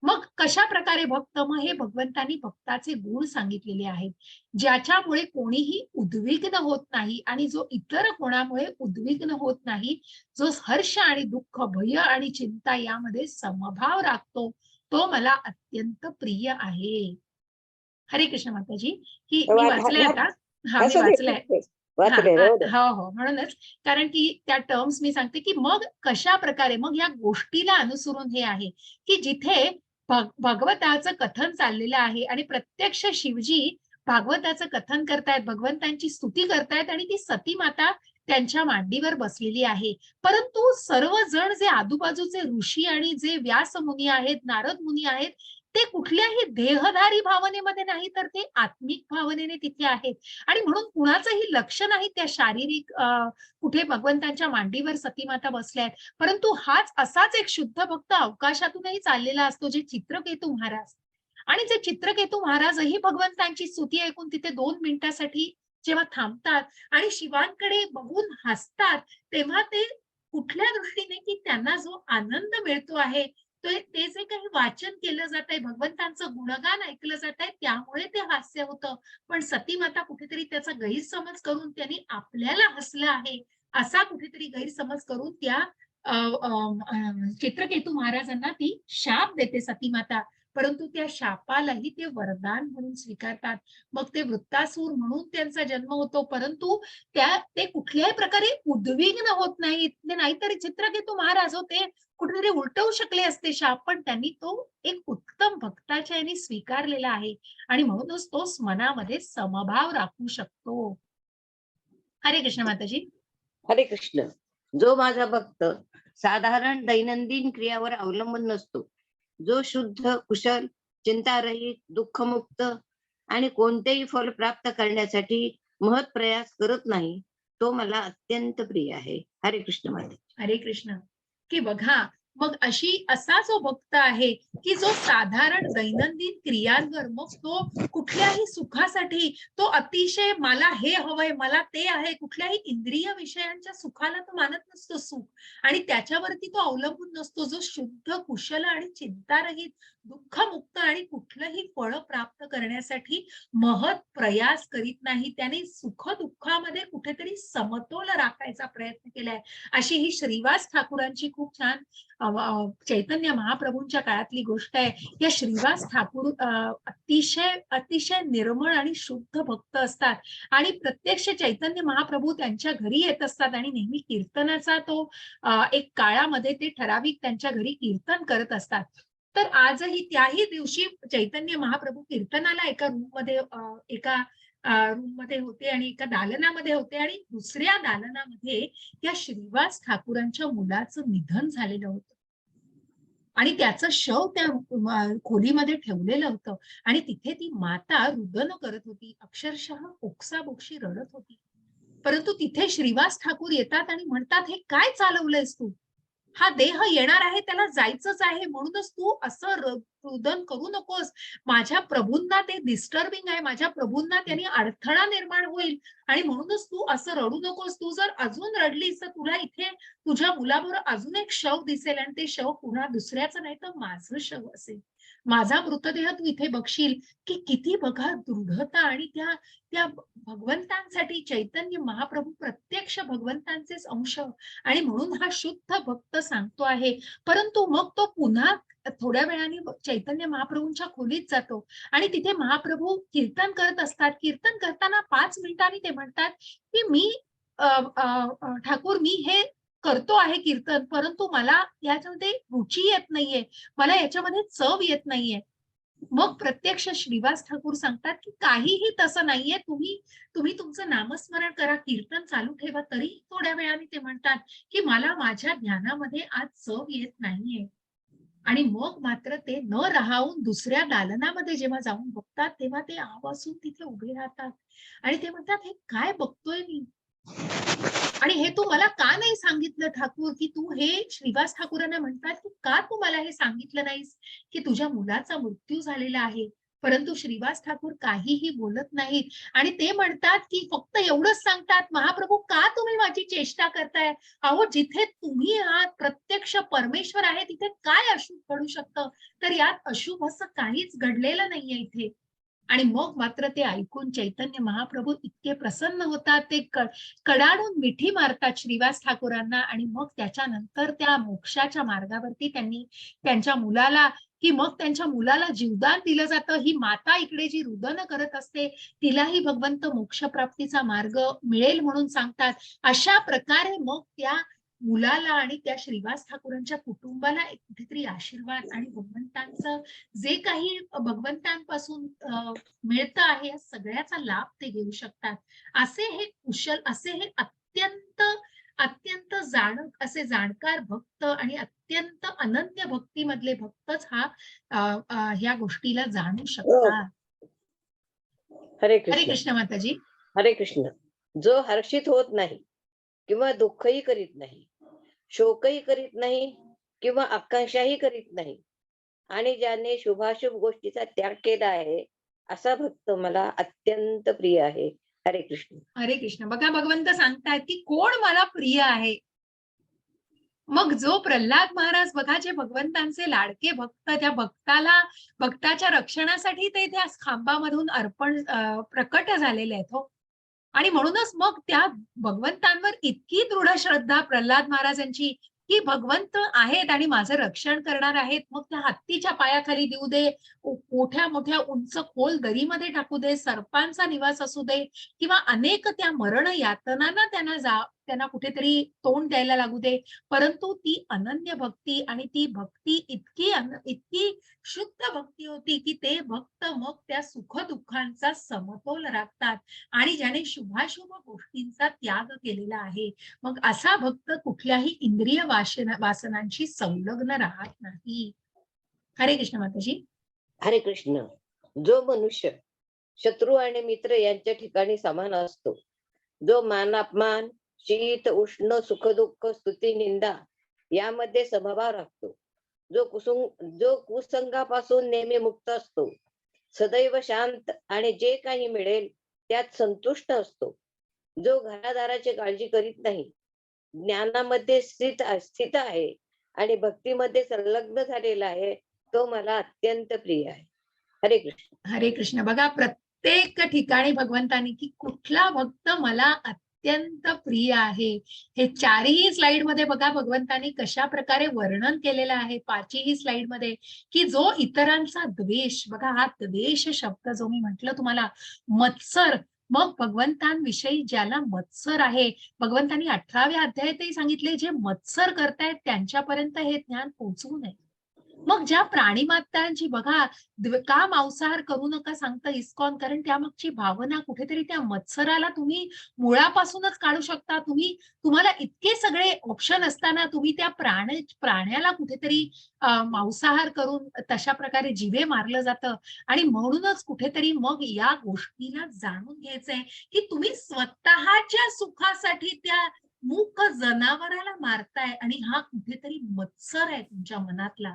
मग कशा प्रकारे भक्त? मग हे भगवंतांनी भक्ताचे गुण सांगितलेले आहेत, ज्याच्यामुळे कोणीही उद्विग्न होत नाही आणि जो इतर कोणामुळे उद्विग्न होत नाही, जो हर्ष आणि दुःख, भय आणि चिंता यामध्ये समभाव राखतो, तो मला अत्यंत प्रिय आहे. हरे कृष्ण माताजी. ही मी वाचलंय आता. हा, मी वाचलंय. वाचले. हो, हो. म्हणूनच, कारण की त्या टर्म्स मी सांगते, की मग कशा प्रकारे, मग या गोष्टीला अनुसरून हे आहे, की जिथे भागवताचं कथन चाललेलं आहे आणि प्रत्यक्ष शिवजी भागवताचं कथन करतायत, भगवंतांची स्तुती करतायत आणि ती सती माता त्यांच्या मांडीवर बसलेली आहे. परंतु सर्वजण जे आजूबाजूचे ऋषी आणि जे व्यास मुनी आहेत, नारद मुनी आहेत, ते कुठल्याही देहधारी भावनेमध्ये नाही, तर ते आत्मिक भावनेने तिथे आहेत. आणि म्हणून कुणाचंही लक्ष नाही त्या शारीरिक कुठे भगवंतांच्या मांडीवर सतीमाता बसल्या आहेत. परंतु हाच असाच एक शुद्ध भक्त अवकाशातूनही चाललेला असतो, जे चित्रकेतू महाराज. आणि जे चित्रकेतू महाराजही भगवंतांची स्तुती ऐकून तिथे 2 मिनिटासाठी जेव्हा थांबतात आणि शिवांकडे बघून हसतात, तेव्हा ते कुठल्या दृष्टीने, की त्यांना जो आनंद मिळतो आहे, ते जे काही वाचन केलं जात आहे, भगवंतांचं गुणगान ऐकलं जात आहे, त्यामुळे ते हास्य होतं. पण सतीमाता कुठेतरी त्याचा गैरसमज करून त्यांनी आपल्याला हसलं आहे, असा कुठेतरी गैरसमज करून त्या चित्रकेतू महाराजांना ती शाप देते सतीमाता. परंतु त्या शापालाही ते वरदान म्हणून स्वीकारतात. मग ते वृत्तासूर म्हणून त्यांचा जन्म होतो, परंतु ते कुठल्याही प्रकारे उद्विग्न होत नाहीत. ते नाहीतरी चित्रकेतू महाराज होते, कुठेतरी उलटवू शकले असते शाप, पण त्यांनी तो एक उत्तम भक्ताच्या याने स्वीकारलेला आहे आणि म्हणूनच तो मनामध्ये समभाव राखू शकतो. हरे कृष्ण माताजी. हरे कृष्ण. जो माझा भक्त साधारण दैनंदिन क्रियावर अवलंबून नसतो, जो शुद्ध, कुशल, चिंतारहित, दुःखमुक्त आणि कोणतेही फल प्राप्त करण्यासाठी महत् प्रयास करत नाही, तो मला अत्यंत प्रिय आहे. हरे कृष्ण माते. हरे कृष्ण. की बघा, मग असा जो भक्त आहे, की जो साधारण दैनंदिन क्रियांवर मग तो कुठल्याही सुखासाठी तो अतिशय मला हे हवंय, मला ते आहे, कुठल्याही इंद्रिय विषयांच्या सुखाला तो मानत नसतो सुख आणि त्याच्यावरती तो अवलंबून नसतो. जो शुद्ध, कुशल आणि चिंतारहित, दुःखमुक्त आणि कुठलंही फळ प्राप्त करण्यासाठी महत् प्रयास करीत नाही. त्याने सुख दुःखामध्ये कुठेतरी समतोल राखायचा प्रयत्न केलाय. अशी ही श्रीवास ठाकूरांची खूप छान चैतन्य महाप्रभूंच्या काळातली गोष्ट आहे. या श्रीवास ठाकूर अतिशय अतिशय निर्मळ आणि शुद्ध भक्त असतात आणि प्रत्यक्ष चैतन्य महाप्रभू त्यांच्या घरी येत असतात आणि नेहमी कीर्तनाचा तो एक काळामध्ये ते ठराविक त्यांच्या घरी कीर्तन करत असतात. तर आजही त्याही दिवशी चैतन्य महाप्रभू कीर्तनाला एका रूम मध्ये होते आणि एका दालनामध्ये होते आणि दुसऱ्या दालनामध्ये त्या श्रीवास ठाकूरांच्या मुलाचं निधन झालेलं होतं आणि त्याचं शव त्या खोलीमध्ये ठेवलेलं होतं आणि तिथे ती माता रुदन करत होती, अक्षरशः ओक्साबोक्शी रडत होती. परंतु तिथे श्रीवास ठाकूर येतात आणि म्हणतात, हे काय चालवलंयस तू? हा देह येणार आहे, त्याला जायचंच आहे, म्हणूनच तू असं रुदन करू नकोस. माझ्या प्रभूंना ते डिस्टर्बिंग आहे, माझ्या प्रभूंना त्यांनी अडथळा निर्माण होईल आणि म्हणूनच तू असं रडू नकोस. तू जर अजून रडलीस तर तुला इथे तुझ्या मुलाबरोबर अजून एक शव दिसेल आणि ते शव पुन्हा दुसऱ्याचं नाही तर माझं शव असेल. माझा मृतदेह तू इथे बघशील. की किती बघा दृढता आणि त्या त्या भगवंतांसाठी चैतन्य महाप्रभू प्रत्यक्ष भगवंतांचेच अंश आणि म्हणून हा शुद्ध भक्त सांगतो आहे. परंतु मग तो पुन्हा थोड्या वेळाने चैतन्य महाप्रभूंच्या खोलीत जातो आणि तिथे महाप्रभू कीर्तन करत असतात. कीर्तन करताना 5 मिनिटांनी ते म्हणतात की मी ठाकूर मी हे करतो आहे कीर्तन, परंतु मला याच्यामध्ये रुची येत नाहीये, मला याच्यामध्ये चव येत नाहीये. मग प्रत्यक्ष श्रीवास ठाकूर सांगतात की काहीही तसं नाहीये, तुम्ही तुमचं नामस्मरण करा, कीर्तन चालू ठेवा. तरी थोड्या वेळाने ते म्हणतात की मला माझ्या ध्यानामध्ये आज चव येत नाहीये. आणि मग मात्र ते न राहावून दुसऱ्या दालनामध्ये जेव्हा जाऊन बघतात तेव्हा ते आवासून तिथे उभे राहतात आणि ते म्हणतात, हे काय बघतोय मी आणि हे तू मला का नाही सांगितलं ठाकूर? की तू हे श्रीवास ठाकूरांना म्हणतात की का तू मला हे सांगितलं नाहीस की तुझ्या मुलाचा मृत्यू झालेला आहे. परंतु श्रीवास ठाकूर काहीही बोलत नाहीत आणि ते म्हणतात की फक्त एवढंच सांगतात, महाप्रभू का तुम्ही माझी चेष्टा करताय? अहो जिथे तुम्ही आहात, प्रत्यक्ष परमेश्वर आहे, तिथे काय अशुभ घडू शकतं? तर यात अशुभ असं काहीच घडलेलं नाहीये इथे. आणि मग मात्र ते ऐकून चैतन्य महाप्रभू इतके प्रसन्न होतात, ते कडाडून मिठी मारतात श्रीवास ठाकूरांना आणि मग त्याच्यानंतर त्या मोक्षाच्या मार्गावरती त्यांनी त्यांच्या मुलाला मग त्यांच्या मुलाला जीवदान दिलं जातं. ही माता इकडे जी रुदन करत असते तिलाही भगवंत मोक्षप्राप्तीचा मार्ग मिळेल म्हणून सांगतात. अशा प्रकारे मग त्या मुलाला आणि त्या श्रीवास ठाकूरांच्या कुटुंबाला एक कुठेतरी आशीर्वाद आणि भगवंतांचं जे काही भगवंतांपासून मिळतं आहे या सगळ्याचा लाभ ते घेऊ शकतात. असे हे कुशल, असे हे अत्यंत अत्यंत असे जाणकार भक्त आणि अत्यंत अनन्य भक्तीमधले भक्तच ह्या गोष्टीला जाणू शकतात. हरे हरे कृष्ण. कृष्ण माताजी. हरे कृष्ण. जो हर्षित होत नाही किंवा दुःखही करीत नाही, शोकही करीत नाही किंवा आकांक्षाही करीत नाही आणि ज्याने शुभाशुभ गोष्टीचा त्याग केला आहे, असा भक्त मला अत्यंत प्रिय आहे. हरे कृष्ण. हरे कृष्ण. बघा भगवंत सांगतायत की कोण मला प्रिय आहे. मग जो प्रल्हाद महाराज बघा, जे भगवंतांचे लाडके भक्त, त्या भक्ताच्या रक्षणासाठी ते त्या खांबामधून प्रकट झालेले आहेत हो. आणि म्हणूनच मग त्या भगवंतांवर इतकी दृढ श्रद्धा प्रल्हाद महाराजांची की भगवंत आहेत आणि माझं रक्षण करणार आहेत. मग त्या हत्तीच्या पायाखाली देऊ दे, मोठ्या मोठ्या उंच खोल दरीमध्ये टाकू दे, सर्पांचा निवास असू दे किंवा अनेक त्या मरण यातनांना त्यांना कुठेतरी तोंड द्यायला लागू दे. परंतु ती अनन्य भक्ती आणि ती भक्ती इतकी शुद्ध भक्ती होती, की ते भक्त मग त्या सुख-दुःखांचा समतोल राखतात आणि ज्याने शुभाशुभ गोष्टींचा त्याग केलेला आहे. मग असा भक्त कुठल्याही इंद्रिय वासनांशी संलग्न राहत नाही. हरे कृष्ण माताजी. हरे कृष्ण. जो मनुष्य शत्रू आणि मित्र यांच्या ठिकाणी समान असतो, जो मान-अपमान, शीत, उष्ण, सुख-दुःख, स्तुती, निंदा यामध्ये समभाव राखतो, जो कुसंगापासून नेहमी मुक्त असतो, सदैव शांत आणि जे काही मिळेल त्यात संतुष्ट असतो, जो घरादाराची काळजी करीत नाही, ज्ञानामध्ये स्थित आहे आणि भक्तीमध्ये संलग्न झालेला आहे, तो मला अत्यंत प्रिय आहे. हरे कृष्ण. हरे कृष्ण. बघा प्रत्येक ठिकाणी भगवंतांनी की कुठला भक्त मला अत्यंत प्रिय आहे. हे चारही स्लाइडमध्ये बघा भगवंतांनी कशा प्रकारे वर्णन केलेलं आहे. पाचही स्लाइडमध्ये की जो इतरांचा द्वेष, बघा हा द्वेष शब्द जो मी म्हटलं तुम्हाला, मत्सर, मग भगवंतांविषयी ज्याला मत्सर आहे, भगवंतांनी 18व्या अध्यायातही सांगितले जे मत्सर करतायत त्यांच्यापर्यंत हे ज्ञान पोहोचवू नये. मग ज्या प्राणीमात्रांची बघा का मांसाहार करू नका सांगतं इस्कॉन, कारण त्यामागची भावना कुठेतरी त्या मत्सराला तुम्ही मुळापासूनच काढू शकता. तुम्हाला इतके सगळे ऑप्शन असताना तुम्ही त्या प्राण्याला कुठेतरी मांसाहार करून तशा प्रकारे जीवे मारलं जातं. आणि म्हणूनच कुठेतरी मग या गोष्टीला जाणून घ्यायचंय की तुम्ही स्वतःच्या सुखासाठी त्या मूक जनावराला मारताय आणि हा कुठेतरी मत्सर आहे तुमच्या मनातला,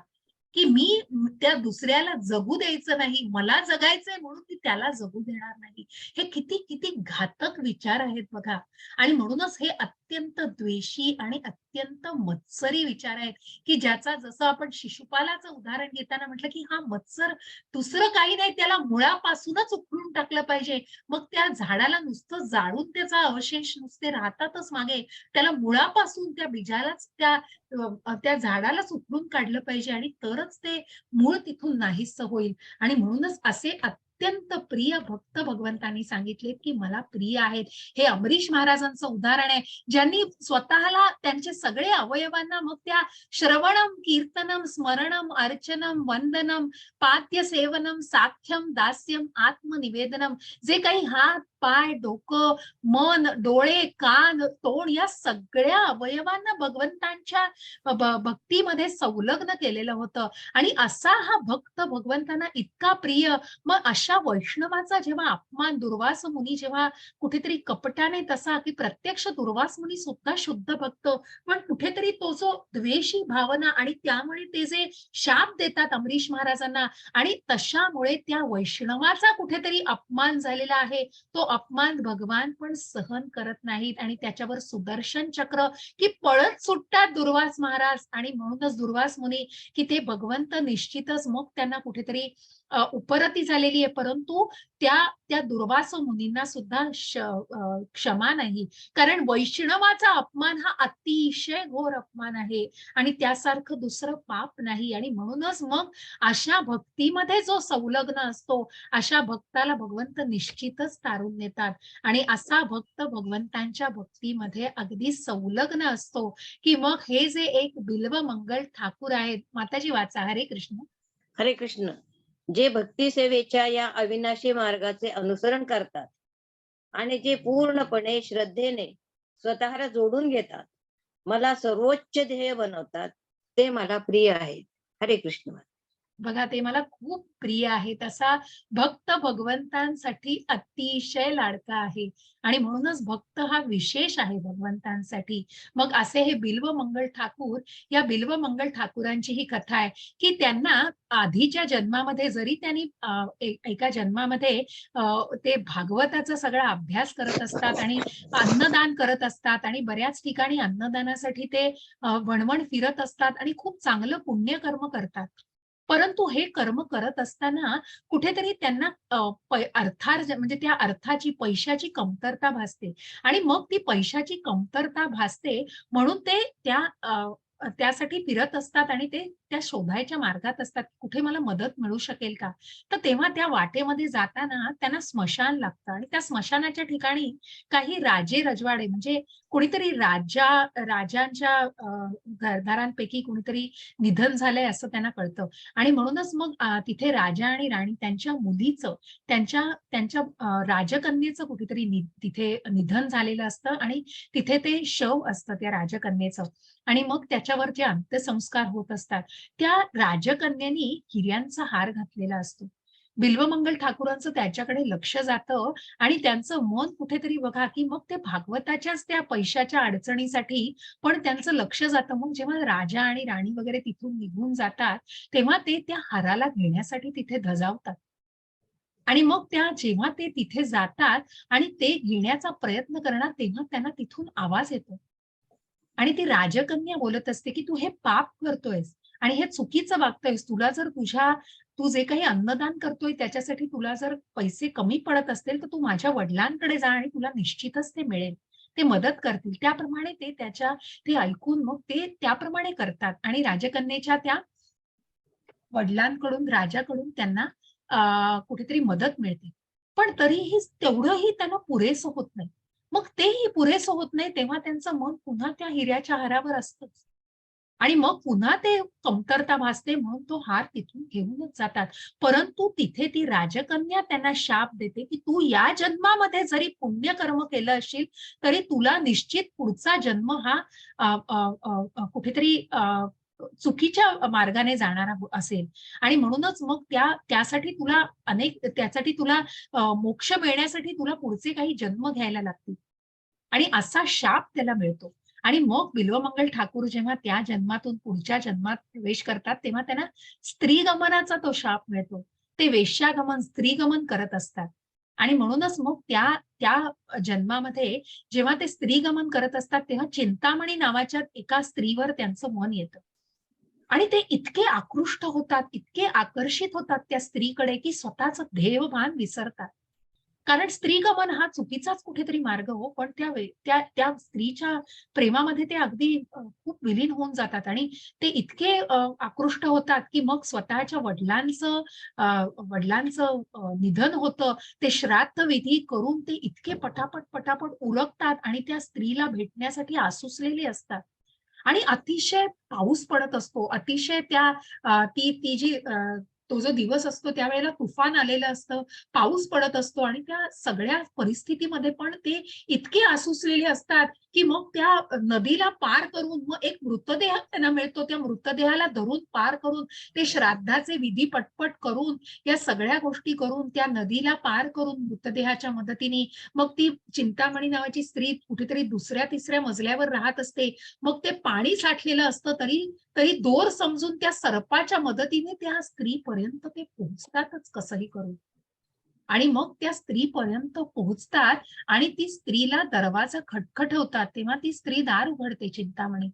की मी त्या दुसऱ्याला जगू द्यायचं नाही, मला जगायचंय म्हणून मी त्याला जगू देणार नाही. हे किती किती घातक विचार आहेत बघा. आणि म्हणूनच हे अत्यंत द्वेषी आणि अत्यंत मत्सरी विचार आहेत, की ज्याचा जसं आपण शिशुपालाचं उदाहरण घेताना म्हटलं, की हा मत्सर दुसरं काही नाही, त्याला मुळापासूनच उखडून टाकलं पाहिजे. मग त्या झाडाला नुसतं जाळून त्याचा अवशेष नुसते राहतातच मागे. त्याला मुळापासून त्या बीजालाच त्या झाडालाच उखडून काढलं पाहिजे आणि तरच ते मूळ तिथून नाहीसं होईल. आणि म्हणूनच असे अत्यंत प्रिय भक्त भगवंतांनी सांगितलेत की मला प्रिय आहेत. हे अमरीश महाराजांचं उदाहरण आहे, ज्यांनी स्वतःला त्यांचे सगळे अवयवांना मग त्या श्रवणम, कीर्तनम, स्मरणम, अर्चनम, वंदनम, पाद्य सेवनम, साख्यम, दास्यम, आत्मनिवेदनम, जे काही हात, पाय, डोकं, मन, डोळे, कान, तोंड या सगळ्या अवयवांना भगवंतांच्या भक्तीमध्ये संलग्न केलेलं होतं. आणि असा हा भक्त भगवंतांना इतका प्रिय, मग अशा वैष्णवाचा जेव्हा अपमान दुर्वास मुनी जेव्हा कुठेतरी कपटाने तसा, की प्रत्यक्ष दुर्वास मुनी सुद्धा शुद्ध भक्त, पण कुठेतरी तो जो द्वेषी भावना आणि त्यामुळे ते जे शाप देतात अमरीश महाराजांना आणि तशामुळे त्या वैष्णवाचा कुठेतरी अपमान झालेला आहे, तो अपमान भगवान पण सहन करत नाहीत आणि त्याच्यावर सुदर्शन चक्र की पळत सुटतात दुर्वास महाराज. आणि म्हणूनच दुर्वास मुनी की ते भगवंत निश्चितच मग त्यांना कुठेतरी उपरती झालेली आहे, परंतु त्या त्या दुर्वास मुनींना सुद्धा क्षमा नाही, कारण वैष्णवाचा अपमान हा अतिशय घोर अपमान आहे आणि त्यासारखं दुसरं पाप नाही. आणि म्हणूनच मग अशा भक्तीमध्ये जो संलग्न असतो अशा भक्ताला भगवंत निश्चितच तारून नेतात. आणि असा भक्त भगवंतांच्या भक्तीमध्ये अगदी संलग्न असतो, की मग हे जे एक बिल्वमंगल ठाकूर आहेत, माताजी वाचा. हरे कृष्ण. हरे कृष्ण. जे भक्ती सेवेच्या या अविनाशी मार्गाचे अनुसरण करतात आणि जे पूर्णपणे श्रद्धेने स्वतःला जोडून घेतात, मला सर्वोच्च ध्येय बनवतात, ते मला प्रिय आहेत. हरे कृष्ण. बघा ते मला खूप प्रिय आहे. तसा भक्त भगवंतांसाठी अतिशय लाडका आहे आणि म्हणूनच भक्त हा विशेष आहे भगवंतांसाठी. मग असे हे बिल्वमंगल ठाकूर, या बिल्वमंगल ठाकूरांची ही कथा आहे, की त्यांना आधीच्या जन्मामध्ये जरी त्यांनी एका जन्मामध्ये ते भागवताचा सगळा अभ्यास करत असतात आणि अन्नदान करत असतात आणि बऱ्याच ठिकाणी अन्नदानासाठी ते वणवण फिरत असतात आणि खूप चांगलं पुण्यकर्म करतात. परंतु हे कर्म करत असताना कुठेतरी त्यांना म्हणजे त्या अर्थाची, पैशाची कमतरता भासते आणि मग ती पैशाची कमतरता भासते म्हणून ते त्या त्यासाठी फिरत असतात आणि ते त्या शोधायच्या मार्गात असतात. कुठे मला मदत मिळू शकेल का? तर तेव्हा त्या वाटेमध्ये जाताना त्यांना स्मशान लागतं आणि त्या स्मशानाच्या ठिकाणी काही राजे-रजवाडे म्हणजे कोणीतरी राजांच्या घरदारांपैकी कोणीतरी निधन झालंय असं त्यांना कळतं आणि म्हणूनच मग तिथे राजा आणि राणी त्यांच्या मुलीचं, त्यांच्या त्यांच्या राजकन्येचं कुठेतरी तिथे निधन झालेलं असतं आणि तिथे ते शव असतं त्या राजकन्येचं आणि मग त्याच्यावर जे अंत्यसंस्कार होत असतात, त्या राजकन्येनी हिऱ्यांचा हार घातलेला असतो. बिल्वमंगल ठाकूरांचं त्याच्याकडे लक्ष जातं आणि त्यांचं मन कुठेतरी बघा, की मग ते भागवताच्याच त्या पैशाच्या अडचणीसाठी पण त्यांचं लक्ष जातं. मग जेव्हा राजा आणि राणी वगैरे तिथून निघून जातात, तेव्हा ते त्या हाराला घेण्यासाठी तिथे धजावतात. आणि मग जेव्हा ते तिथे जातात आणि ते घेण्याचा प्रयत्न करणार, तेव्हा त्यांना तिथून आवाज येतो. आणि ती राजकन्या बोलत असते, की "तू हे पाप करतोयस आणि हे चुकीचं वागतोयस. तू जे काही अन्नदान करतोय त्याच्यासाठी तुला जर पैसे कमी पडत असतील, तर तू माझ्या वडिलांकडे जा आणि तुला निश्चितच ते मिळेल. ते मदत करतील." त्याप्रमाणे ते ऐकून मग ते त्याप्रमाणे करतात आणि राजकन्येच्या त्या वडिलांकडून, राजाकडून त्यांना कुठेतरी मदत मिळते. पण तरीही तेवढंही त्यांना पुरेसं होत नाही. मग तेही पुरेसं होत नाही तेव्हा त्यांचं मन पुन्हा त्या हिऱ्याच्या हारावर असतंच. आणि मग पुन्हा ते कमतरता भासते म्हणून तो हार तिथून घेऊनच जातात. परंतु तिथे ती राजकन्या त्यांना शाप देते, की "तू या जन्मामध्ये जरी पुण्यकर्म केलं असशील, तरी तुला निश्चित पुढचा जन्म हा अ, अ, कुठेतरी चुकीच्या मार्गाने जाणारा असेल आणि म्हणूनच मग त्यासाठी तुला मोक्ष मिळण्यासाठी तुला पुढचे काही जन्म घ्यायला लागतील. आणि असा शाप त्याला मिळतो. आणि मग बिल्वमंगल ठाकूर जेव्हा त्या जन्मातून पुढच्या जन्मात प्रवेश करतात, तेव्हा त्यांना स्त्रीगमनाचा तो शाप मिळतो. ते वेश्यागमन, स्त्रीगमन करत असतात. आणि म्हणूनच मग त्या त्या जन्मामध्ये जेव्हा ते स्त्रीगमन करत असतात, तेव्हा चिंतामणी नावाच्या एका स्त्रीवर त्यांचं मन येतं. आणि ते इतके आकृष्ट होतात, इतके आकर्षित होतात त्या स्त्रीकडे, की स्वतःचं ध्येयभान विसरतात. कारण स्त्रीगमन हा चुकीचाच कुठेतरी मार्ग हो, पण त्या स्त्रीच्या प्रेमामध्ये ते अगदी खूप विलीन होऊन जातात आणि ते इतके आकृष्ट होतात, की मग स्वतःच्या वडिलांचं निधन होतं. ते श्राद्ध विधी करून ते इतके पटापट उरकतात आणि त्या स्त्रीला भेटण्यासाठी आसुसलेले असतात. आणि अतिशय पाऊस पडत असतो. अतिशय ती जी तो जो दिवस असतो त्यावेळेला तुफान आलेलं असतं, पाऊस पडत असतो आणि त्या सगळ्या परिस्थितीमध्ये पण ते इतके आसुसलेले असतात, की मग त्या नदीला पार करून मग एक मृतदेह त्यांना मिळतो. त्या मृतदेहाला धरून पार करून ते श्राद्धाचे विधी पटपट करून, या सगळ्या गोष्टी करून, त्या नदीला पार करून मृतदेहाच्या मदतीने मग ती चिंतामणी नावाची स्त्री कुठेतरी दुसऱ्या-तिसऱ्या मजल्यावर राहत असते. मग ते पाणी साठलेलं असतं तरी तरी दोर समजून त्या सर्पाच्या मदतीने त्या स्त्रीपर्यंत ते पोहोचतातच कसंही करून. आणि मग त्या स्त्रीपर्यंत पोहोचतात आणि ती स्त्रीला दरवाजा खटखटवतात. तेव्हा ती स्त्री दार उघडते चिंतामणी.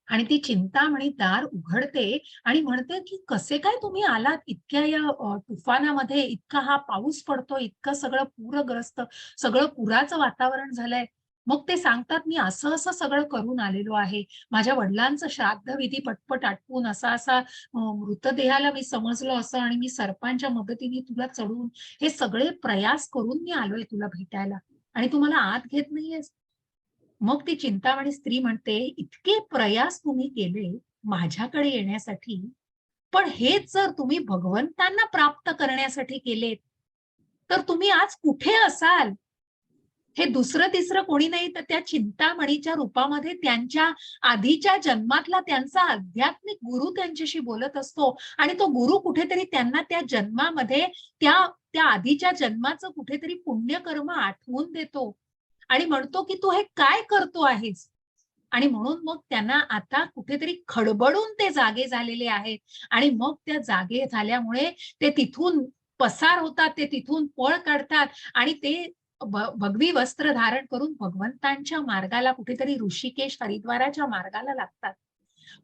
आणि ती चिंतामणी दार उघडते आणि म्हणते, की "कसे काय तुम्ही आलात इतक्या या तुफानामध्ये? इतका हा पाऊस पडतोय, इतकं सगळं पूरग्रस्त, सगळं पुराचं वातावरण झालंय." मग ते सांगतात, "मी असं-असं सगळं करून आलेलो आहे. माझ्या वडिलांचं श्राद्धविधी पटपट आटपून असा-असा मृतदेहाला मी समजलं असं आणि मी सर्पांच्या मदतीने तुला चढवून हे सगळे प्रयास करून मी आलोय तुला भेटायला आणि तू मला आत घेत नाहीयेस." मग ती चिंतामणी स्त्री म्हणते, "इतके प्रयास तुम्ही केले माझ्याकडे येण्यासाठी, पण हेच जर तुम्ही भगवंतांना प्राप्त करण्यासाठी केलेत, तर तुम्ही आज कुठे असाल?" हे दुसरं-तिसरं कोणी नाही तर त्या चिंतामणीच्या रूपामध्ये त्यांच्या आधीच्या जन्मातला त्यांचा आध्यात्मिक गुरु त्यांच्याशी बोलत असतो आणि तो गुरु कुठेतरी त्यांना त्या जन्मामध्ये त्या त्या आधीच्या जन्माचं कुठेतरी पुण्यकर्म आठवून देतो आणि म्हणतो, की "तू हे काय करतो आहेस?" आणि म्हणून मग त्यांना आता कुठेतरी खडबडून ते जागे झालेले आहेत आणि मग त्या जागे झाल्यामुळे ते तिथून पसार होतात, ते तिथून पळ काढतात आणि ते भगवी वस्त्र धारण करून भगवंतांच्या मार्गाला कुठेतरी ऋषिकेश, हरिद्वाराच्या मार्गाला लागतात.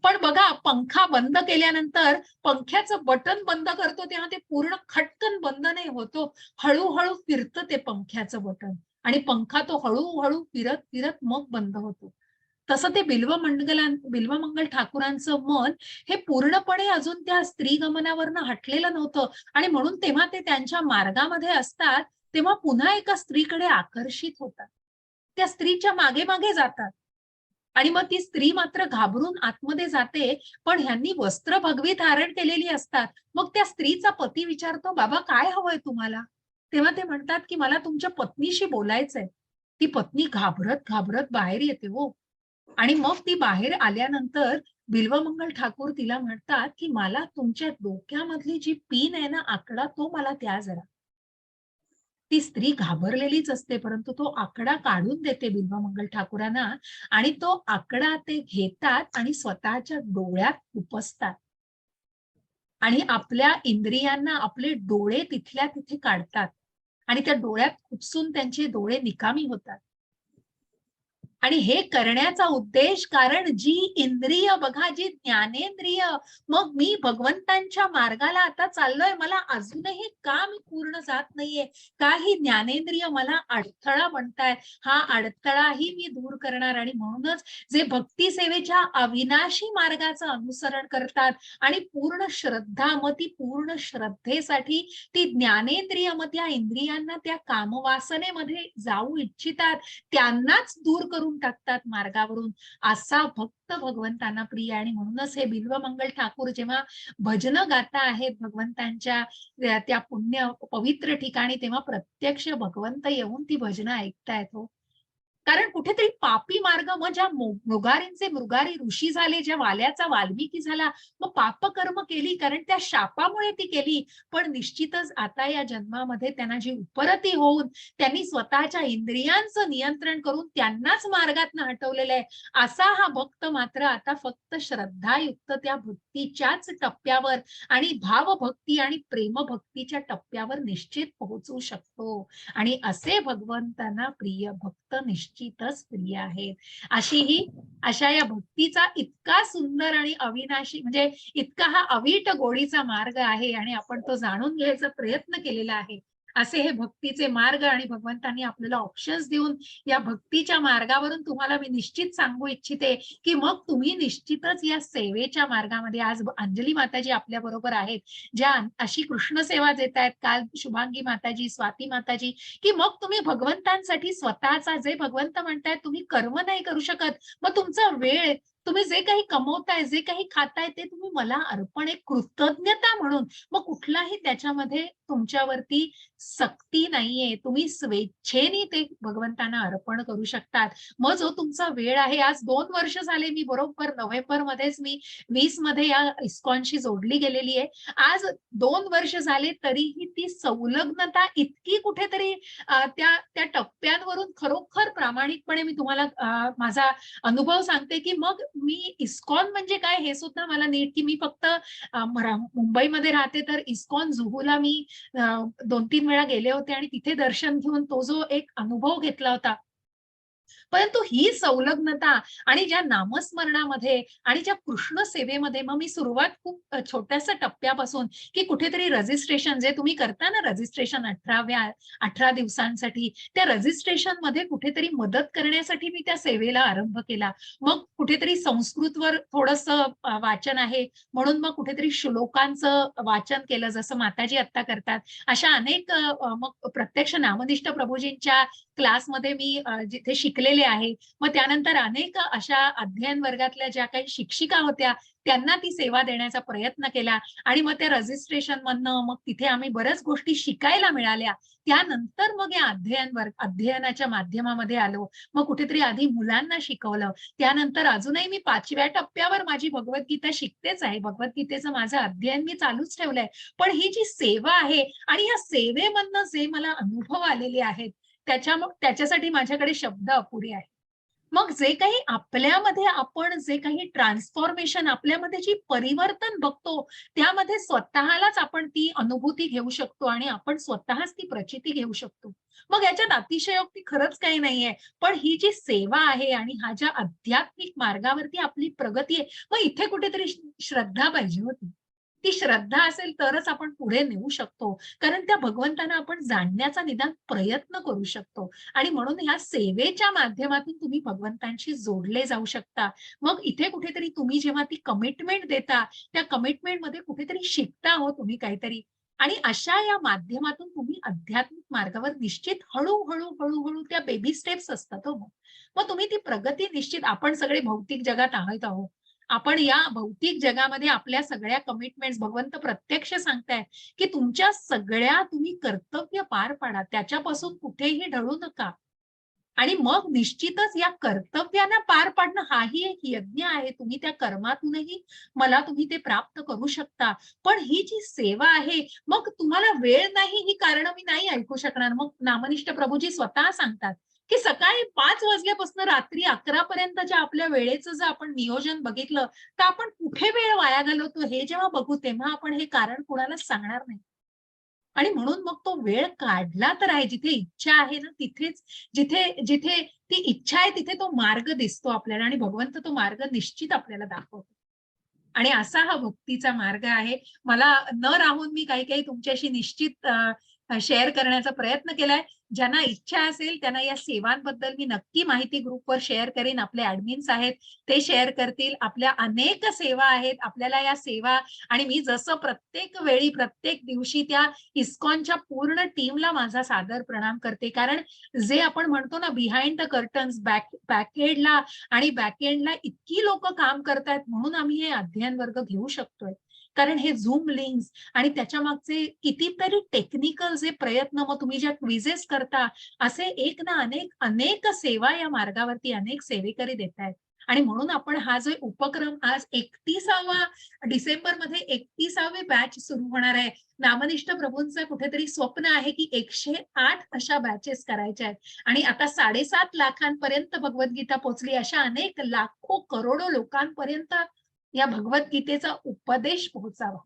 पण बघा पंखा बंद केल्यानंतर पंख्याचं बटन बंद करतो तेव्हा ते पूर्ण खटकन बंद नाही होतो. हळू फिरतं ते पंख्याचं बटन आणि पंखा तो हळू फिरत मग बंद होतो. तसं ते बिल्वमंगल ठाकूरांचं मन हे पूर्णपणे अजून त्या स्त्री गमनावरनं हटलेलं नव्हतं आणि म्हणून तेव्हा ते त्यांच्या मार्गामध्ये असतात, तेव्हा पुन्हा एका स्त्रीकडे आकर्षित होतात. त्या स्त्रीच्या मागे-मागे जातात आणि मग ती स्त्री मात्र घाबरून आतमध्ये जाते, पण ह्यांनी वस्त्र भगवी धारण केलेली असतात. मग त्या स्त्रीचा पती विचारतो, "बाबा काय हवंय तुम्हाला?" तेव्हा ते म्हणतात, की "मला तुमच्या पत्नीशी बोलायचंय." ती पत्नी घाबरत बाहेर येते हो. आणि मग ती बाहेर आल्यानंतर बिल्वमंगल ठाकूर तिला म्हणतात, की "मला तुमच्या डोक्यामधली जी पिन आहे ना, आकडा तो मला द्या जरा." ती स्त्री घाबरलेलीच असते, परंतु तो आकडा काढून देते बिल्वमंगल ठाकूरांना आणि तो आकडा ते घेतात आणि स्वतःच्या डोळ्यात खुपसतात. आणि आपल्या इंद्रियांना आपले डोळे तिथल्या तिथे काढतात आणि त्या डोळ्यात खुपसून त्यांचे डोळे निकामी होतात. आणि हे करण्याचा उद्देश कारण जी इंद्रिय बघा, जी ज्ञानेंद्रिय, मग मी भगवंतांच्या मार्गाला आता चाललोय, मला अजूनही का मी पूर्ण जात नाहीये? का ही ज्ञानेंद्रिय मला अडथळा बनताय? हा अडथळाही मी दूर करणार आणि म्हणूनच जे भक्ती सेवेच्या अविनाशी मार्गाचं अनुसरण करतात आणि पूर्ण श्रद्धा, मग ती पूर्ण श्रद्धेसाठी ती ज्ञानेंद्रिय, मग त्या इंद्रियांना त्या कामवासनेमध्ये जाऊ इच्छितात, त्यांनाच दूर करून टाकतात मार्गावरून. असा भक्त भगवंतांना प्रिय आहे आणि म्हणूनच हे बिल्वमंगल ठाकूर जेव्हा भजनं गाता आहेत भगवंतांच्या त्या त्या पुण्य पवित्र ठिकाणी, तेव्हा प्रत्यक्ष भगवंत येऊन ती भजनं ऐकतायत हो. कारण कुठेतरी पापी मार्ग, मग ज्या मृगारींचे मृगारी ऋषी झाले, ज्या वाल्याचा वाल्मिकी झाला, मग पापकर्म केली कारण त्या शापामुळे ती केली. पण निश्चितच आता या जन्मामध्ये त्यांना जी उपरती होऊन त्यांनी स्वतःच्या इंद्रियांचं नियंत्रण करून त्यांनाच मार्गातनं हटवलेलं आहे. असा हा भक्त मात्र आता फक्त श्रद्धायुक्त त्या भक्तीच्याच टप्प्यावर आणि भावभक्ती आणि प्रेमभक्तीच्या टप्प्यावर निश्चित पोहोचू शकतो. आणि असे भगवंतांना प्रिय भक्त निश्चितच प्रिय आहेत. अशा या भक्तीचा इतका सुंदर आणि अविनाशी म्हणजे इतका हा अवीट गोडीचा मार्ग आहे आणि आपण तो जाणून घ्यायचा प्रयत्न केलेला आहे. असे हे भक्तीचे मार्ग आणि भगवंतांनी आपल्याला ऑप्शन्स देऊन या भक्तीच्या मार्गावरून तुम्हाला मी निश्चित सांगू इच्छिते, की मग तुम्ही निश्चितच या सेवेच्या मार्गामध्ये आज अंजली माताजी आपल्या बरोबर आहेत. ज्या अशी कृष्ण सेवा देत आहेत, काल शुभांगी माताजी, स्वाती माताजी, की मग तुम्ही भगवंतांसाठी स्वतःचा जे भगवंत म्हणतायत तुम्ही कर्म नाही करू शकत. मग तुमचा वेळ, तुम्ही जे काही कमवताय, जे काही खाताय ते तुम्ही मला अर्पण, एक कृतज्ञता म्हणून. मग कुठलाही त्याच्यामध्ये तुमच्यावरती सक्ती नाहीये. तुम्ही स्वेच्छेने ते भगवंतांना अर्पण करू शकतात. मग जो तुमचा वेळ आहे, आज 2 वर्ष झाले मी बरोबर नोव्हेंबरमध्येच मी 20 मध्ये या इस्कॉनशी जोडली गेलेली आहे. आज 2 वर्ष झाले तरीही ती संलग्नता इतकी कुठेतरी त्या त्या टप्प्यांवरून खरोखर प्रामाणिकपणे मी तुम्हाला माझा अनुभव सांगते, की मग मी इस्कॉन म्हणजे काय हे सुद्धा मला नीट, की मी फक्त मुंबईमध्ये राहते तर इस्कॉन जुहूला मी 2-3 वेळा गेले होते आणि तिथे दर्शन घेऊन तो जो एक अनुभव घेतला होता. परंतु ही संलग्नता आणि ज्या नामस्मरणामध्ये आणि ज्या कृष्ण सेवेमध्ये मग मी सुरुवात खूप छोट्याशा टप्प्यापासून, की कुठेतरी रजिस्ट्रेशन जे तुम्ही करता ना रजिस्ट्रेशन 18 दिवसांसाठी, त्या रजिस्ट्रेशनमध्ये कुठेतरी मदत करण्यासाठी मी त्या सेवेला आरंभ केला. मग कुठेतरी संस्कृतवर थोडंसं वाचन आहे म्हणून मग कुठेतरी श्लोकांचं वाचन केलं जसं माताजी आत्ता करतात. अशा अनेक मग प्रत्यक्ष नामनिष्ठ प्रभूजींच्या क्लासमध्ये मी जिथे शिकलेले आहे. मग त्यानंतर अनेक अशा अध्ययन वर्गातल्या ज्या काही शिक्षिका होत्या, त्यांना ती सेवा देण्याचा प्रयत्न केला आणि मग त्या रजिस्ट्रेशनमधनं मग तिथे आम्ही बऱ्याच गोष्टी शिकायला मिळाल्या. त्यानंतर मग या अध्ययनाच्या माध्यमामध्ये आलो. मग कुठेतरी आधी मुलांना शिकवलं. त्यानंतर अजूनही मी 5व्या टप्प्यावर माझी भगवद्गीता शिकतेच आहे. भगवद्गीतेचं माझं अध्ययन मी चालूच ठेवलंय. पण ही जी सेवा आहे आणि या सेवेमधनं जे मला अनुभव आलेले आहेत, त्याच्यासाठी माझ्याकडे शब्द अपुरे आहेत. मग जे काही आपल्यामध्ये आपण जे काही ट्रान्सफॉर्मेशन आपल्यामध्ये जी परिवर्तन बघतो, त्यामध्ये स्वतःलाच आपण ती अनुभूती घेऊ शकतो आणि आपण स्वतःच ती प्रचिती घेऊ शकतो. मग याच्यात अतिशयोक्ती खरंच काही नाहीये. पण ही जी सेवा आहे आणि हा ज्या आध्यात्मिक मार्गावरती आपली प्रगती आहे, मग इथे कुठेतरी श्रद्धा पाहिजे होती. ती श्रद्धा असेल तरच आपण पुढे नेऊ शकतो. कारण त्या भगवंतांना आपण जाणण्याचा निदान प्रयत्न करू शकतो. आणि म्हणून ह्या सेवेच्या माध्यमातून तुम्ही भगवंतांशी जोडले जाऊ शकता. मग इथे कुठेतरी तुम्ही जेव्हा ती कमिटमेंट देता, त्या कमिटमेंटमध्ये कुठेतरी शिकता हो तुम्ही काहीतरी. आणि अशा या माध्यमातून तुम्ही आध्यात्मिक मार्गावर निश्चित हळू-हळू, हळूहळू त्या बेबी स्टेप्स असतात हो मग. मग तुम्ही ती प्रगती निश्चित आपण सगळे भौतिक जगात आहोत. आपण या भौतिक जगामध्ये आपल्या सगळ्या कमिटमेंट्स भगवंत प्रत्यक्ष सांगतायत, की तुमच्या सगळ्या तुम्ही कर्तव्य पार पाडा. त्याच्यापासून कुठेही ढळू नका. आणि मग निश्चितच या कर्तव्यांना पार पाडणं हाही एक यज्ञ आहे. तुम्ही त्या कर्मातूनही मला तुम्ही ते प्राप्त करू शकता. पण ही जी सेवा आहे, मग तुम्हाला वेळ नाही ही कारणं मी नाही ऐकू शकणार. मग नामनिष्ठ प्रभूजी स्वतः सांगतात, की सकाळी 5 वाजल्यापासून रात्री 11 पर्यंतच्या आपल्या वेळेचं जर आपण नियोजन बघितलं, तर आपण कुठे वेळ वाया घालवतो हे जेव्हा बघू, तेव्हा आपण हे कारण कुणालाच सांगणार नाही. आणि म्हणून मग तो वेळ काढला तर आहे. जिथे इच्छा आहे ना, तिथेच जिथे जिथे ती इच्छा आहे, तिथे तो मार्ग दिसतो आपल्याला आणि भगवंत तो मार्ग निश्चित आपल्याला दाखवतो. आणि असा हा भक्तीचा मार्ग आहे. मला न राहून मी काही-काही तुमच्याशी निश्चित शेअर करण्याचा प्रयत्न केलाय. ज्यांना इच्छा असेल त्यांना या सेवांबद्दल मी नक्की माहिती ग्रुपवर शेअर करीन. आपले ॲडमिन्स आहेत, ते शेअर करतील. आपल्या अनेक सेवा आहेत. आपल्याला या सेवा आणि मी जसं प्रत्येक वेळी, प्रत्येक दिवशी त्या इस्कॉनच्या पूर्ण टीमला माझा सादर प्रणाम करते. कारण जे आपण म्हणतो ना बिहाइंड द कर्टन्स बॅकएंडला आणि बॅकएंडला इतकी लोकं काम करतायत म्हणून आम्ही हे अध्ययन वर्ग घेऊ शकतोय. कारण हे Zoom लिंक्स आणि त्याच्यामागचे कितीतरी टेक्निकल जे प्रयत्न मग तुम्ही ज्या क्विझेस करता, असे एक ना अनेक सेवा या मार्गावरती अनेक सेवेकरी देतायत. आणि म्हणून आपण हा जो उपक्रम आज 31वा डिसेंबरमध्ये 31वे बॅच सुरू होणार आहे. नामनिष्ठ प्रभूंचं कुठेतरी स्वप्न आहे, की 108 अशा बॅचेस करायच्या आहेत. आणि आता 7.5 लाखांपर्यंत भगवद्गीता पोहोचली. अशा अनेक लाखो, करोडो लोकांपर्यंत या भगवद्गीतेचा उपदेश पोहोचावा.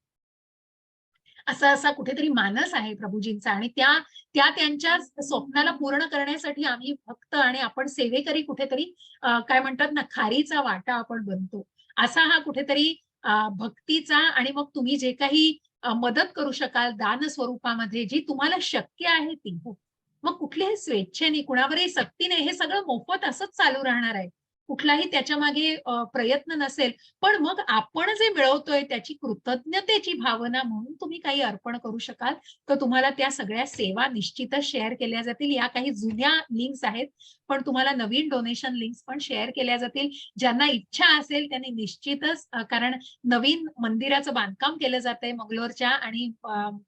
असा कुठेतरी मानस आहे प्रभूजींचा आणि त्या त्या त्यांच्या स्वप्नाला पूर्ण करण्यासाठी आम्ही भक्त आणि आपण सेवेकरी कुठेतरी काय म्हणतात ना, खारीचा वाटा आपण बनतो. असा हा कुठेतरी भक्तीचा आणि मग तुम्ही जे काही मदत करू शकाल दान स्वरूपामध्ये जी तुम्हाला शक्य आहे ती. हो. मग कुठल्याही स्वेच्छेने, कुणावरही सक्तीने हे सगळं मोफत असंच चालू राहणार आहे. कुठलाही त्याच्यामागे प्रयत्न नसेल. पण मग आपण जे मिळवतोय त्याची कृतज्ञतेची भावना म्हणून तुम्ही काही अर्पण करू शकाल, तर तुम्हाला त्या सगळ्या सेवा निश्चितच शेअर केल्या जातील. या काही जुन्या लिंक्स आहेत, पण तुम्हाला नवीन डोनेशन लिंक्स पण शेअर केल्या जातील. ज्यांना इच्छा असेल त्यांनी निश्चितच कारण नवीन मंदिराचं बांधकाम केलं जातंय मंगलोरच्या आणि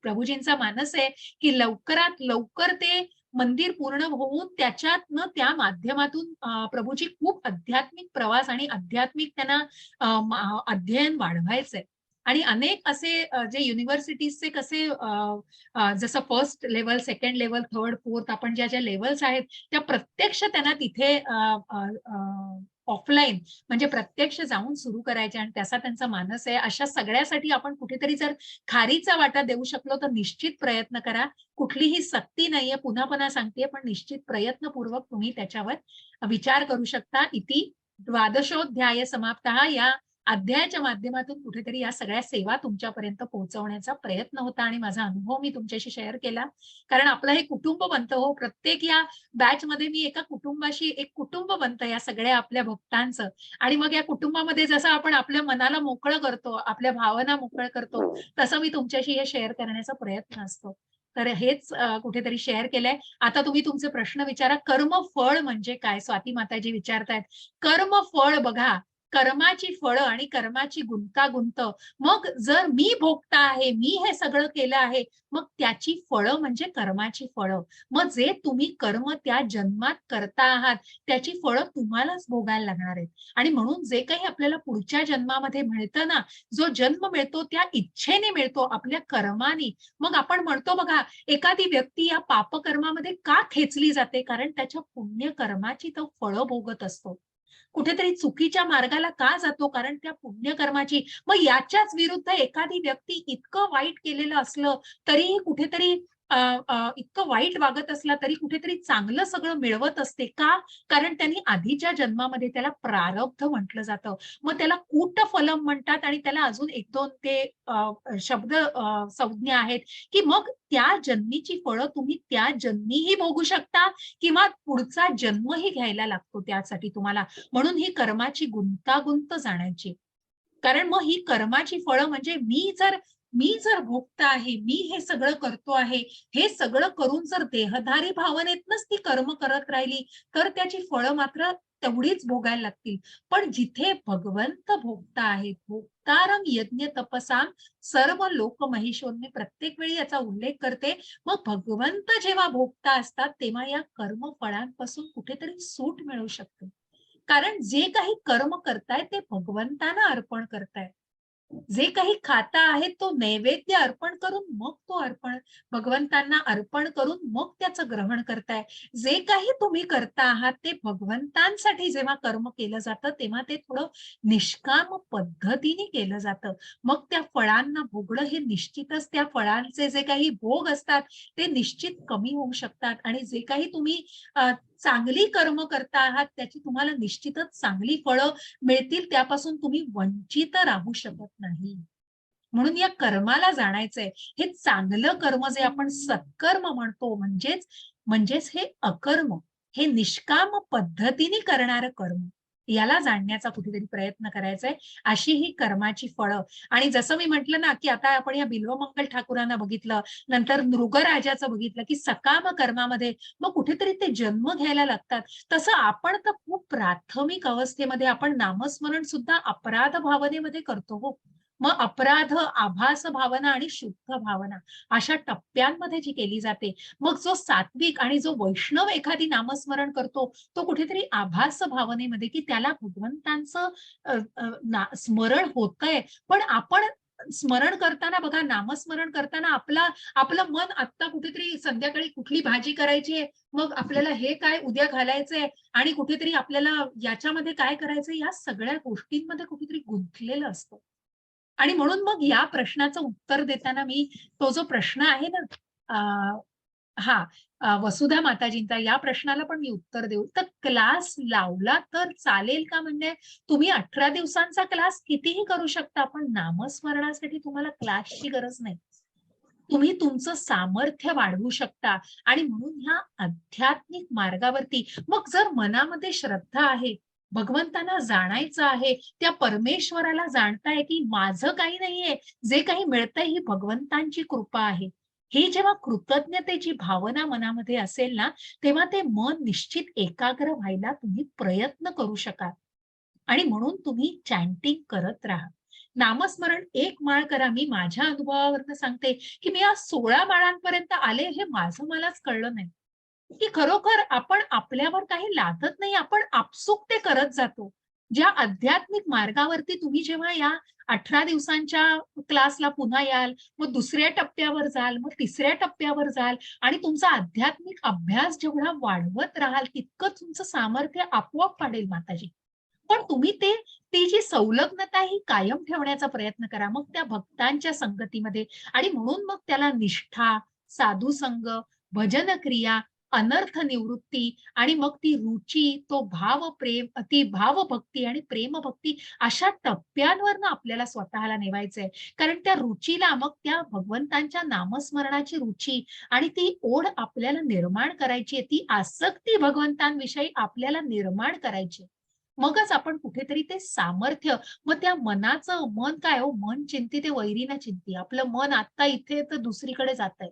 प्रभूजींचा मानस आहे, की लवकरात लवकर ते मंदिर पूर्ण होऊन त्याच्यातनं त्या माध्यमातून प्रभूची खूप आध्यात्मिक प्रवास आणि आध्यात्मिक त्यांना अध्ययन वाढवायचंय. आणि अनेक असे जे युनिव्हर्सिटीजचे कसे जसं first level, second level, third, fourth आपण ज्या लेव्हल्स आहेत, त्या प्रत्यक्ष त्यांना तिथे ऑफलाईन म्हणजे प्रत्यक्ष जाऊन सुरू करायचे आणि त्याचा त्यांचा मानस आहे. अशा सगळ्यासाठी आपण कुठेतरी जर खारीचा वाटा देऊ शकलो, तर निश्चित प्रयत्न करा. कुठलीही सक्ती नाहीये, पुन्हा-पुन्हा सांगतेय, पण निश्चित प्रयत्नपूर्वक तुम्ही त्याच्यावर विचार करू शकता. इति द्वादशोध्याय समाप्तः या अध्यायाच्या माध्यमातून कुठेतरी या सगळ्या सेवा तुमच्यापर्यंत पोहोचवण्याचा प्रयत्न होता आणि माझा अनुभव मी तुमच्याशी शेअर केला. कारण आपलं हे कुटुंब बनतं हो. प्रत्येक या बॅचमध्ये मी एका कुटुंबाशी एक कुटुंब बनतं या सगळ्या आपल्या भक्तांचं. आणि मग या कुटुंबामध्ये जसं आपण आपल्या मनाला मोकळं करतो, आपल्या भावना मोकळं करतो, तसं मी तुमच्याशी हे शेअर करण्याचा प्रयत्न असतो. तर हेच कुठेतरी शेअर केलंय. आता तुम्ही तुमचे प्रश्न विचारा. कर्मफळ म्हणजे काय? स्वाती माताजी विचारतायत. कर्मफळ बघा, कर्माची फळं आणि कर्माची गुंतागुंत. मग जर मी भोगता आहे, मी हे सगळं केलं आहे, मग त्याची फळं म्हणजे कर्माची फळं. मग जे तुम्ही कर्म त्या जन्मात करता आहात, त्याची फळं तुम्हालाच भोगायला लागणार आहेत. आणि म्हणून जे काही आपल्याला पुढच्या जन्मामध्ये मिळतं ना, जो जन्म मिळतो त्या इच्छेने मिळतो, आपल्या कर्माने. मग आपण म्हणतो बघा, एखादी व्यक्ती या पापकर्मामध्ये का खेचली जाते? कारण त्याच्या पुण्यकर्माची तो फळं भोगत असतो. कुठेतरी चुकीच्या मार्गाला का जातो? कारण त्या पुण्यकर्माची. मग याच्याच विरुद्ध एखादी व्यक्ती इतकं वाईट केलेलं असलं, तरीही कुठेतरी इतकं वाईट वागत असला तरी कुठेतरी चांगलं सगळं मिळवत असते. का? कारण त्यांनी आधीच्या जन्मामध्ये त्याला प्रारब्ध म्हटलं जातं. मग त्याला कूटफलम म्हणतात आणि त्याला अजून 1-2 ते शब्द संज्ञा आहेत, की मग त्या जन्मीची फळं तुम्ही त्या जन्मीही भोगू शकता किंवा पुढचा जन्मही घ्यायला लागतो त्यासाठी तुम्हाला. म्हणून ही कर्माची गुंतागुंत जाणायची. कारण मग ही कर्माची फळं म्हणजे मी जर भोगता आहे, मी हे सगळं करतो आहे, हे सगळं करून जर देहधारी भावनेतनच ती कर्म करत राहिली, तर त्याची फळं मात्र तेवढीच भोगायला लागतील. पण जिथे भगवंत भोगता आहेत, भोक्तारं यज्ञ तपसां सर्व लोक महिषोन्मे प्रत्येक वेळी याचा उल्लेख करते. मग भगवंत जेव्हा भोगता असतात, तेव्हा या कर्मफळांपासून कुठेतरी सूट मिळू शकते. कारण जे काही कर्म करताय ते भगवंतांना अर्पण करताय. जे काही खाता आहे तो नैवेद्य अर्पण करून मग तो भगवंतांना अर्पण करून मग त्याचं ग्रहण करताय. जे काही तुम्ही करता आहात ते भगवंतांसाठी जेव्हा कर्म केलं जातं तेव्हा ते थोडं निष्काम पद्धतीने केलं जातं. मग त्या फळांना भोगणं हे निश्चितच त्या फळांचे जे काही भोग असतात ते निश्चित कमी होऊ शकतात आणि जे काही तुम्ही चांगली कर्म करता आहात त्याची तुम्हाला निश्चितच चांगली फळं मिळतील, त्यापासून तुम्ही वंचित राहू शकत नाही. म्हणून या कर्माला जाणायचंय. हे चांगलं कर्म जे आपण सत्कर्म म्हणतो म्हणजेच म्हणजेच हे अकर्म, हे निष्काम पद्धतीने करणारं कर्म. याला जाणण्याचा कुठेतरी प्रयत्न करायचा आहे. अशी ही कर्माची फळं आणि जसं मी म्हटलं ना, की आता आपण या बिल्वमंगल ठाकूरांना बघितलं, नंतर नृगराजाचं बघितलं, की सकाम कर्मामध्ये मग कुठेतरी ते जन्म घ्यायला लागतात. तसं आपण तर खूप प्राथमिक अवस्थेमध्ये आपण नामस्मरण सुद्धा अपराध भावनेमध्ये करतो हो. मग अपराध, आभास भावना आणि शुद्ध भावना अशा टप्प्यांमध्ये जी केली जाते. मग जो सात्विक आणि जो वैष्णव एखादी नामस्मरण करतो, तो कुठेतरी आभास भावनेमध्ये, की त्याला भगवंतांचं स्मरण होतंय. पण आपण स्मरण करताना बघा, नामस्मरण करताना आपलं मन आत्ता कुठेतरी संध्याकाळी कुठली भाजी करायची आहे, मग आपल्याला हे काय उद्या घालायचंय आणि कुठेतरी आपल्याला याच्यामध्ये काय करायचंय, या सगळ्या गोष्टींमध्ये कुठेतरी गुंतलेलं असतं. आणि म्हणून मग या प्रश्नाचं उत्तर देताना मी तो जो प्रश्न आहे ना, हां, वसुधा माताजींचा या प्रश्नाला पण मी उत्तर देऊ. तर क्लास लावला तर चालेल का? म्हणजे तुम्ही 18 दिवसांचा क्लास कितीही करू शकता, पण नामस्मरणासाठी तुम्हाला क्लासची गरज नाही. तुम्ही तुमचं सामर्थ्य वाढवू शकता आणि म्हणून ह्या आध्यात्मिक मार्गावरती मग जर मनामध्ये श्रद्धा आहे, भगवंतांना जाणायचं आहे, त्या परमेश्वराला जाणताय, की माझं काही नाहीये, जे काही मिळतंय ही भगवंतांची कृपा आहे. ही जेव्हा कृतज्ञतेची भावना मनामध्ये असेल ना, तेव्हा ते मन निश्चित एकाग्र व्हायला तुम्ही प्रयत्न करू शकाल. आणि म्हणून तुम्ही चॅन्टिंग करत राहा. नामस्मरण एक माळ करा. मी माझ्या अनुभवावरून सांगते, की मी आज 16 माळांपर्यंत आले हे माझं मलाच कळलं नाही. की खरोखर आपण आपल्यावर काही लादत नाही. आपण आपसूक ते करत जातो. ज्या आध्यात्मिक मार्गावरती तुम्ही जेव्हा या 18 दिवसांच्या क्लासला पुन्हा याल, मग दुसऱ्या टप्प्यावर जाल, मग तिसऱ्या टप्प्यावर जाल आणि तुमचा आध्यात्मिक अभ्यास जेवढा वाढवत राहाल, तितकं तुमचं सामर्थ्य आपोआप वाढेल माताजी. पण तुम्ही ती जी संलग्नता ही कायम ठेवण्याचा प्रयत्न करा. मग त्या भक्तांच्या संगतीमध्ये आणि म्हणून मग त्याला निष्ठा, साधू संग, भजन क्रिया, अनर्थ निवृत्ती आणि मग ती रुची, तो भाव प्रेम, ती भावभक्ती आणि प्रेमभक्ती अशा टप्प्यांवरनं आपल्याला स्वतःला नेवायचंय. कारण त्या रुचीला मग त्या भगवंतांच्या नामस्मरणाची रुची आणि ती ओढ आपल्याला निर्माण करायची आहे. ती आसक्ती भगवंतांविषयी आपल्याला निर्माण करायची आहे. मगच आपण कुठेतरी ते सामर्थ्य मग त्या मनाचं मन काय हो, मन चिंती ते वैरी न चिंती. आपलं मन आता इथे तर दुसरीकडे जातंय.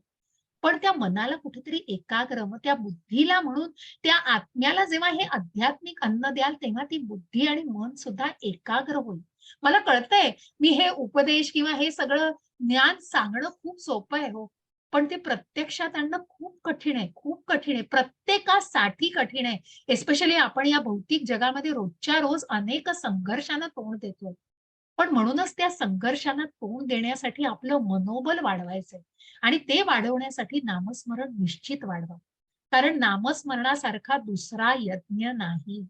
पण त्या मनाला कुठेतरी एकाग्र, मग त्या बुद्धीला म्हणून त्या आत्म्याला जेव्हा हे आध्यात्मिक अन्न द्याल, तेव्हा ती बुद्धी आणि मन सुद्धा एकाग्र होईल. मला कळतंय, मी हे उपदेश किंवा हे सगळं ज्ञान सांगणं खूप सोपं आहे हो. पण ते प्रत्यक्षात आणणं खूप कठीण आहे, खूप कठीण आहे. प्रत्येकासाठी कठीण आहे. एस्पेशली आपण या भौतिक जगामध्ये रोजच्या रोज अनेक संघर्षांना तोंड देतो. पण म्हणूनच त्या संघर्षांना तोंड देण्यासाठी आपलं मनोबल वाढवायचंय आणि ते वाढवण्यासाठी नामस्मरण निश्चित वाढवा. कारण नामस्मरणासारखा दुसरा यज्ञ नाही.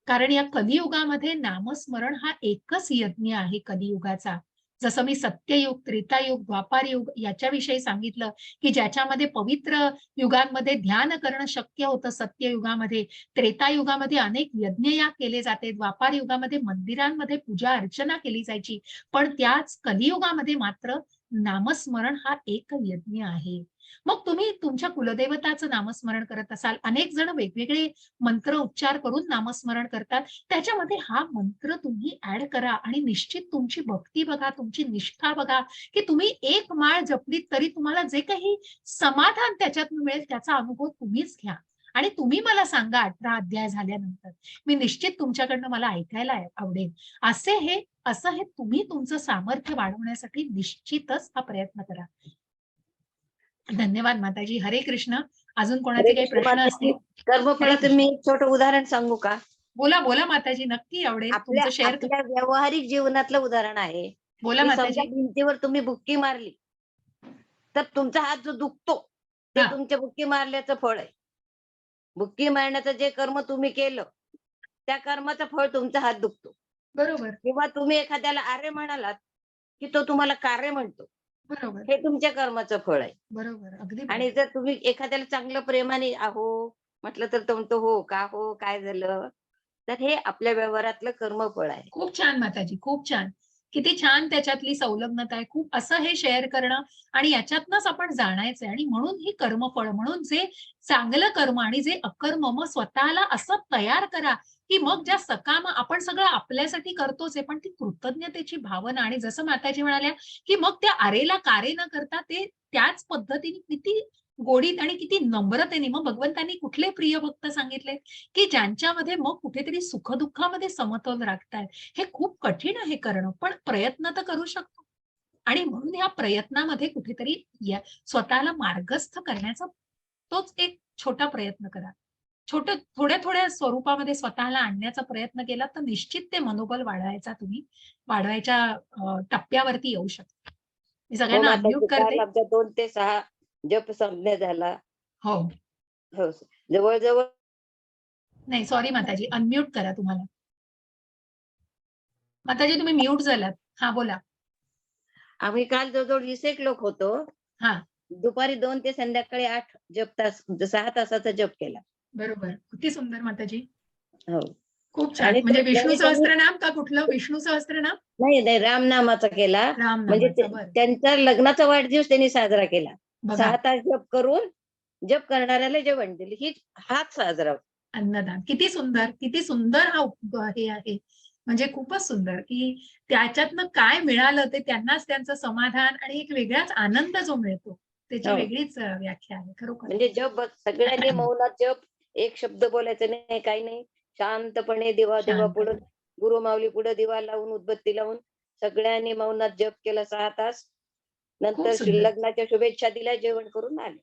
कारण या कलियुगामध्ये नामस्मरण हा एकच यज्ञ आहे कलियुगाचा. जसं मी सत्ययुग, त्रेतायुग, द्वापारयुग याच्याविषयी सांगितलं, की ज्याच्यामध्ये पवित्र युगांमध्ये ध्यान करणं शक्य होतं सत्ययुगामध्ये. त्रेतायुगामध्ये अनेक यज्ञयाग केले जाते. द्वापार युगामध्ये मंदिरांमध्ये पूजा अर्चना केली जायची. पण त्याच कलियुगामध्ये मात्र नामस्मरण हा एक यज्ञ आहे. मग तुम्ही तुमच्या कुलदेवताचं नामस्मरण करत असाल. अनेक जण वेगवेगळे मंत्र उच्चार करून नामस्मरण करतात. त्याच्यामध्ये हा मंत्र तुम्ही ॲड करा आणि निश्चित तुमची भक्ती बघा, तुमची निष्ठा बघा, की तुम्ही एक माळ जपलीत तरी तुम्हाला जे काही समाधान त्याच्यातून मिळेल त्याचा अनुभव तुम्हीच घ्या. आणि तुम्ही मला सांगा 18 अध्याय झाल्यानंतर. मी निश्चित तुमच्याकडनं मला ऐकायला आवडेल. असं हे तुम्ही तुमचं सामर्थ्य वाढवण्यासाठी निश्चितच हा प्रयत्न करा. धन्यवाद माताजी. हरे कृष्ण. अजून हरे कोणाचे काही कृष्ण प्रश्न माताजी. असतील? हरे कर्मफळाचं कृष्ण. मी एक छोटं उदाहरण सांगू का? बोला, बोला माताजी. नक्की आवडेल. आपल्या तुमचं शेअर आपल्या व्यावहारिक जीवनातलं उदाहरण आहे, बोला की समजा माताजी. भिंतीवर तुम्ही बुक्की मारली, तर तुमचा हात जो दुखतो, ते हां, तुमच्या बुक्की मारल्याचं फळ आहे. बुक्की मारण्याचं जे कर्म तुम्ही केलं, त्या कर्माचं फळ तुमचा हात दुखतो. बरोबर, किंवा तुम्ही एखाद्याला अरे म्हणालात, की तो तुम्हाला कार्य म्हणतो. बरोबर, हे तुमच्या कर्माचं फळ आहे. बरोबर. अगदी आणि बरोबर. जर तुम्ही एखाद्याला चांगलं प्रेमाने "अहो" म्हटलं, तर तो म्हणतो, "हो का हो? काय झालं?" तर हे आपल्या व्यवहारातलं कर्मफळ आहे. खूप छान माताजी, खूप छान. किती छान त्याच्यातली संलग्नता आहे. खूप असं हे शेअर करणं आणि याच्यातनंच आपण जाणायचंय आणि म्हणून ही कर्मफळ म्हणून जे चांगलं कर्म आणि जे अकर्म मग स्वतःला असं तयार करा, की मग ज्या सकाम आपण सगळं आपल्यासाठी करतोच आहे, पण ती कृतज्ञतेची भावना आणि जसं माताजी म्हणाल्या, की मग त्या अरेला कारे न करता ते त्याच पद्धतीने किती गोडीत आणि किती नम्रतेने मग भगवंतांनी कुठले प्रिय भक्त सांगितले, की ज्यांच्यामध्ये मग कुठेतरी सुख-दुःखामध्ये समतोल राखतायत. हे खूप कठीण आहे करणं, पण प्रयत्न तर करू शकतो. आणि म्हणून या प्रयत्नामध्ये कुठेतरी स्वतःला मार्गस्थ करण्याचा तोच एक छोटा प्रयत्न करा. थोड्या-थोड्या स्वरूपामध्ये स्वतःला आणण्याचा प्रयत्न केला, तर निश्चित ते मनोबल वाढवायच्या टप्प्यावरती येऊ शकता. मी हो सगळ्यांना माताजी, अनम्यूट काल करते. आमचा 2 ते 6 जप संज्ञा झाला. हो. हो. जवळ-जवळ नाही सॉरी माताजी, अनम्यूट करा तुम्हाला. माताजी तुम्ही म्यूट झालात. हां, बोला. आम्ही काल जवळ-जवळ 20 एक लोक होतो. हां. दुपारी 2 ते संध्याकाळी 8 जप तास 6 तासाचा जप केला. बरोबर. किती सुंदर माताजी. हो. खूप छान. आणि म्हणजे तो विष्णू ज्यांनी सहस्त्रनाम का कुठलं? विष्णू सहस्त्रनाम? नाही, नाही रामनामाचा केला. म्हणजे रामनामाचा. बरं. त्यांचा लग्नाचा वाढदिवस त्यांनी साजरा केला. बघा 6 तास जप करून जप करणाऱ्याला जेवण दिले. हाच साजरा. अन्नदान. किती सुंदर, किती सुंदर हा हे आहे. म्हणजे खूपच सुंदर, की त्याच्यातनं काय मिळालं ते त्यांनाच त्यांचं समाधान आणि एक वेगळाच आनंद जो मिळतो, त्याची हो. वेगळीच व्याख्या आहे खरोखर. म्हणजे जप सगळ्यांनी मौनात जप, एक शब्द बोलायचा नाही, काही नाही. शांतपणे देवापुढं, शांतपणे. गुरुमाऊली पुढे दिवा लावून, उदबत्ती लावून सगळ्यांनी मौनात जप केला 6 तास. खूप नंतर सुंदर. लग्नाच्या शुभेच्छा दिल्या, जेवण करून आले.